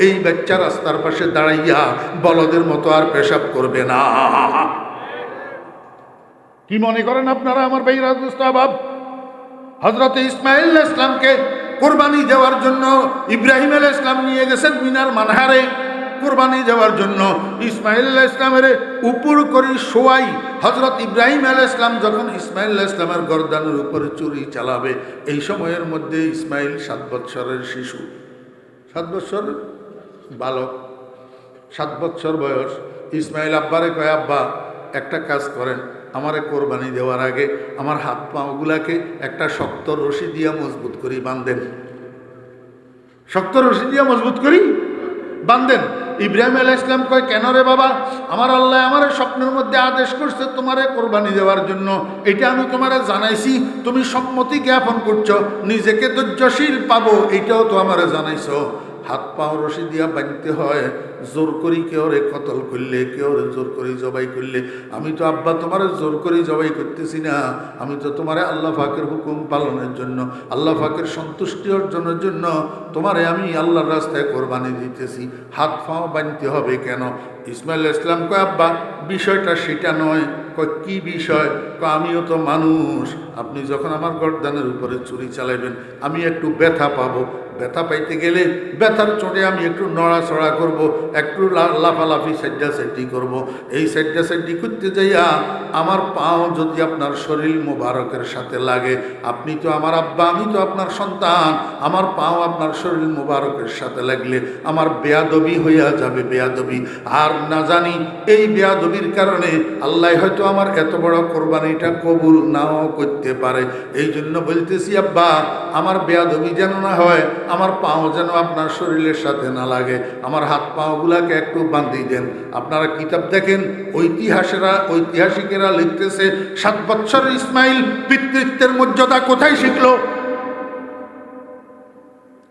এই বাচ্চা রাস্তার পাশে দাঁড়াইয়া বলদের মতো আর পেশাব করবে না। কি মনে করেন আপনারা আমার ভাইরা দোস্ত আহবাব? হযরত ইসমাঈল আলাইহিস সালামকে কুরবানি দেওয়ার জন্য ইব্রাহিম আলাইহিস সালাম নিয়ে গেছেন মিনার মানহারে কুরবানি দেওয়ার জন্য। ইসমাঈল আলাইহিস সালামের উপর করে শোয়াই হযরত ইব্রাহিম আলাইহিস সালাম যখন ইসমাঈল আলাইহিস সালামের গর্দানের উপরে ছুরি চালাবে, এই সময়ের মধ্যে ইসমাঈল 7 বছরের শিশু, 7 বছরের বালক, 7 বছর বয়স। ইসমাঈল আব্বারে কয়, আব্বা একটা কাজ করেন, আমারে কোরবানি দেওয়ার আগে আমার হাত পাগুলাকে একটা শক্ত রশি দিয়া মজবুত করি বাঁধেন, শক্ত রশি দিয়া মজবুত করি বাঁধেন। ইব্রাহিম আলাইহিস সালাম কয়, কেন রে বাবা? আমার আল্লাহ আমার স্বপ্নের মধ্যে আদেশ করছে তোমারে কোরবানি দেওয়ার জন্য, এটা আমি তোমারে জানাইছি, তুমি সম্মতি জ্ঞাপন করছো, নিজেকে ধৈর্যশীল পাবো এটাও তো আমারে জানাইছো। হাত পাও রশি দিয়া বাঁধতে হয়, জোর করি কেউ রে কতল করলে, কেউ রে জোর করি জবাই করলে। আমি তো আব্বা তোমার জোর করি জবাই করতেছি না, আমি তো তোমারে আল্লাহ পাকের হুকুম পালনের জন্য, আল্লাহ পাকের সন্তুষ্টি অর্জনের জন্য তোমারে আমি আল্লাহর রাস্তায় কোরবানি দিতেছি, হাত পাও বাঁধতে হবে কেন? ইসমাঈল আলাইহিস সালাম কয়, আব্বা বিষয়টা সেটা নয়। কয়, কি বিষয়? কয়, আমিও তো মানুষ, আপনি যখন আমার গর্দানের উপরে ছুরি চালাইবেন আমি একটু ব্যথা পাবো, ব্যথা পাইতে গেলে ব্যথার চোটে আমি একটু নড়াচড়া করব, একটু লাফালাফি সাইড্ডি করব। এই সাইড্ডি করতে যাইয়া আমার পাও যদি আপনার শরীর মোবারকের সাথে লাগে, আপনি তো আমার আব্বা, আমি তো আপনার সন্তান, আমার পাও আপনার শরীর মোবারকের সাথে লাগলে আমার বেয়াদবি হইয়া যাবে, বেয়াদবি। আর না জানি এই বেয়াদবির কারণে আল্লাহ হয়তো আমার এত বড় কোরবানিটা কবুল নাও করতে পারে। এই জন্য বলতেছি আব্বা, আমার বেয়াদবি যেন না হয়, আমার পাও যেন আপনার শরীরের সাথে না লাগে, আমার হাত পাওগুলাকে একটু বাঁধি দেন। আপনারা কিতাব দেখেন, ঐতিহাসিকেরা লিখতেছে 7 বছর ইসমাঈল পিতৃত্বের মর্যাদা কোথায় শিখলো?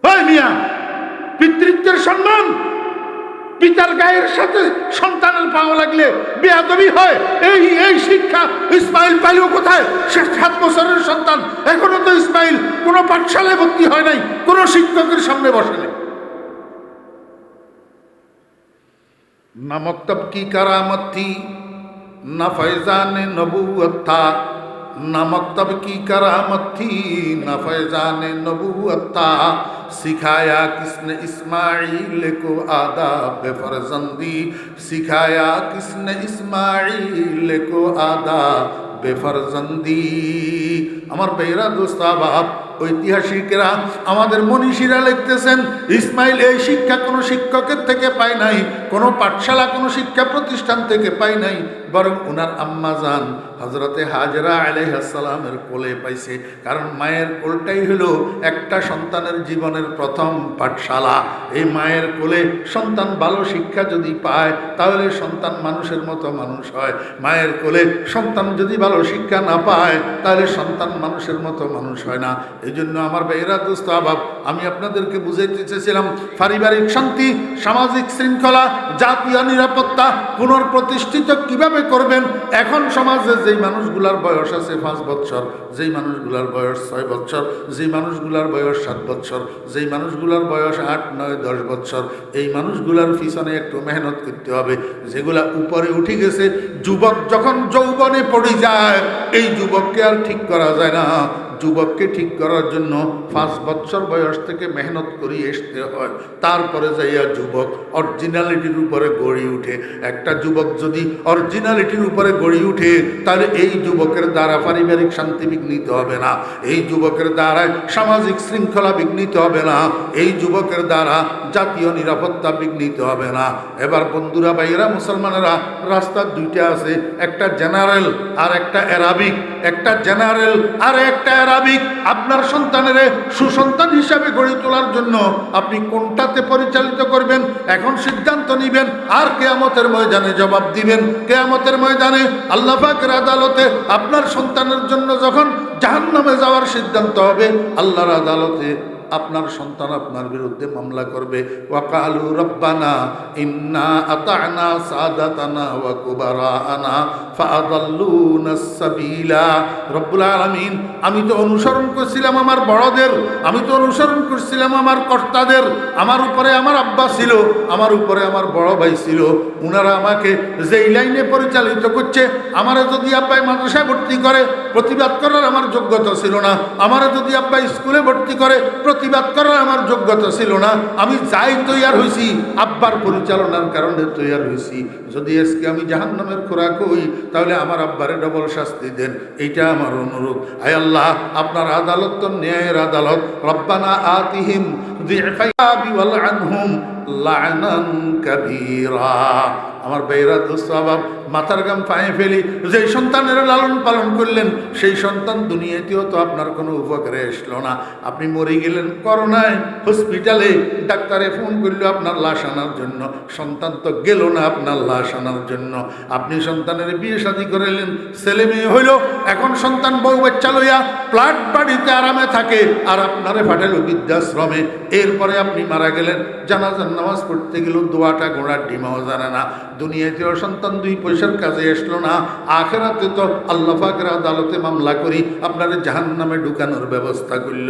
ওই মিয়া, পিতৃত্বের সম্মান পিতার গায়ের সাথে সন্তানের পাও লাগলে বেয়াদবি হয়, এই শিক্ষা ইসমাঈল পাইল কোথায়? সে 7 বছরের সন্তান, এখনো তো ইসমাঈল কোনো পাঠশালায় ভর্তি হয় নাই, কোনো শিক্ষকের সামনে বসে নেই। না মক্তব কি কারামত থি, না ফয়জানে নবুয়ত থা, না মক্তব কি करामत थी न फैजान नबूवत था, सिखाया किसने इस्माइल को आदाब फरजंदी, सिखाया किसने इस्माइल को आदाब बेफरजंदी। আমার ভাইরা দোস্ত আহবাব, ঐতিহাসিকেরা আমাদের মনীষীরা লিখতেছেন ইসমাঈল এই শিক্ষা কোনো শিক্ষকের থেকে পায় নাই, কোনো পাঠশালা কোনো শিক্ষা প্রতিষ্ঠান থেকে পায় নাই, বরং ওনার আম্মা জান হযরতে হাজরা আলাইহিস সালামের কোলে পাইছে। কারণ মায়ের কোলটাই হলো একটা সন্তানের জীবনের প্রথম পাঠশালা। এই মায়ের কোলে সন্তান ভালো শিক্ষা যদি পায় তাহলে সন্তান মানুষের মতো মানুষ হয়, মায়ের কোলে সন্তান যদি ভালো শিক্ষা না পায় তাহলে সন্তান মানুষের মতো মানুষ হয় না। এই জন্য আমার ভাইয়েরা দোস্ত আহবাব, আমি আপনাদেরকে বুঝাইতে চেয়েছিলাম পারিবারিক শান্তি, সামাজিক শৃঙ্খলা, জাতীয় নিরাপত্তা পুনঃপ্রতিষ্ঠিত কিভাবে করবেন। এখন সমাজে যেই মানুষগুলার বয়স আছে 5 বছর, যেই মানুষগুলার বয়স 6 বছর, যেই মানুষগুলার বয়স 7 বছর, যেই মানুষগুলার বয়স 8, 9, 10 বছর, এই মানুষগুলার পিছনে একটু মেহনত করতে হবে। যেগুলা উপরে উঠে গেছে, যুবক যখন যৌবনে পড়ে যায় এই যুবককে আর ঠিক করা যায় না। যুবককে ঠিক করার জন্য 5 বছর বয়স থেকে মেহনত করে আসতে হয়, তারপরে যাইয়া যুবক অরিজিনালিটির উপরে গড়ে উঠে। একটা যুবক যদি অরিজিনালিটির উপরে গড়ে উঠে তাহলে এই যুবকের দ্বারা পারিবারিক শান্তি বিঘ্নিত হবে না, এই যুবকের দ্বারা সামাজিক শৃঙ্খলা বিঘ্নিত হবে না, এই যুবকের দ্বারা জাতীয় নিরাপত্তা বিঘ্নিত হবে না। এবার বন্ধুরা, ভাইয়েরা, মুসলমানেরা, রাস্তা 2টা আছে, একটা জেনারেল আর একটা অ্যারাবিক। একটা জেনারেল আর একটা অ্যারাবিক। আপনার সন্তানের সুসন্তান হিসাবে গড়ে তোলার জন্য আপনি কোনটাতে পরিচালিত করবেন এখন সিদ্ধান্ত নেবেন, আর কিয়ামতের ময়দানে জবাব দিবেন। কিয়ামতের ময়দানে আল্লাহ পাকের আদালতে আপনার সন্তানের জন্য যখন জাহান্নামে যাওয়ার সিদ্ধান্ত হবে, আল্লাহর আদালতে আপনার সন্তান আপনার বিরুদ্ধে মামলা করবে। ওয়াকালু রব্বানা ইন্না আতা'না সাদাতানা ওয়া কুবারানা ফাআদাল্লুনাস সাবিলা। রব্বুল আলামিন, আমি তো অনুসরণ করছিলাম আমার বড়দের, আমি তো অনুসরণ করছিলাম আমার কর্তাদের। আমার উপরে আমার আব্বা ছিল, আমার উপরে আমার বড় ভাই ছিল, উনারা আমাকে যেই লাইনে পরিচালিত করছে, আমারে যদি আব্বাই মাদ্রাসায় ভর্তি করে প্রতিবাদ করার আমার যোগ্যতা ছিল না, আমারে যদি আব্বাই স্কুলে ভর্তি করে প্রতিবাদ করার আমার যোগ্যতা ছিল না। আমি যাই তৈয়ার হয়েছি আব্বার পরিচালনার কারণে তৈয়ার হয়েছি। যদি আজকে আমি জাহান্নামের খোরাক হই তাহলে আমার আব্বারে ডবল শাস্তি দেন, এইটা আমার অনুরোধ। আয় আল্লাহ, আপনার আদালত তো ন্যায়ের আদালত। রব্বানা আতিহিম যিফাইবি ওয়াল আনহুম লা'নান কাবীরা। আমার বেয়রা দুঃস্বভাব মাথার গাম পায়ে ফেলি, যেই সন্তানের লালন পালন করলেন সেই সন্তান দুনিয়াতেও তো আপনার কোনো উপকারে আসলো না। আপনি মরে গেলেন করোনায় হসপিটালে, ডাক্তারে ফোন করলো আপনার লাশ আনার জন্য, সন্তান তো গেল না আপনার লাশ আনার জন্য। আপনি সন্তানের বিয়ে শাদী করালেন, ছেলে মেয়ে হইল, এখন সন্তান বউ বাচ্চা লইয়া ফ্ল্যাট বাড়িতে আরামে থাকে, আর আপনারে পাঠালো বৃদ্ধাশ্রমে। এরপরে আপনি মারা গেলেন, জানাজার নামাজ পড়তে গেল দোয়াটা ঘোড়ার ডিমাও জানে না। দুনিয়াতেও সন্তান দুই পয়সার কাজে আসলো না, আখেরাতে তো আল্লাহ পাকের আদালতে মামলা করি আপনার জাহান্নামে ঢুকানোর ব্যবস্থা করল।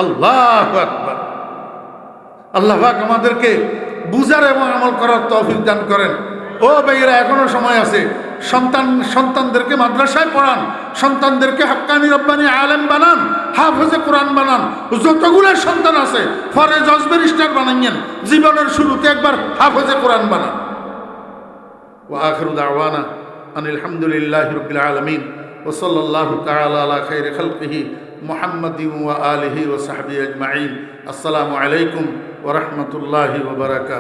আল্লাহু আকবার। আল্লাহ পাক আমাদেরকে বুঝার এবং আমল করার তৌফিক দান করেন। ও ভাইয়েরা, এখনো সময় আছে। সন্তানদেরকে মাদ্রাসায় পড়ান, সন্তানদেরকে হাক্কানি রব্বানি আলেম বানান, হাফেজে কোরআন বানান। যতগুলো সন্তান আছে ফরে জজ ব্যারিস্টার বানাইয়েন, জীবনের শুরুতে একবার হাফেজে কোরআন বানান। ওয়া আখিরু দাওয়ানা আনিল হামদুলিল্লাহি রাব্বিল আলামিন ওয়া সাল্লাল্লাহু তাআলা আলা খাইরি খালকিহি মুহাম্মাদিন ওয়া আলিহি ওয়া সাহবিহি আজমাইন। আসসালামু আলাইকুম ওয়া রাহমাতুল্লাহি ওয়া বারাকাতুহু।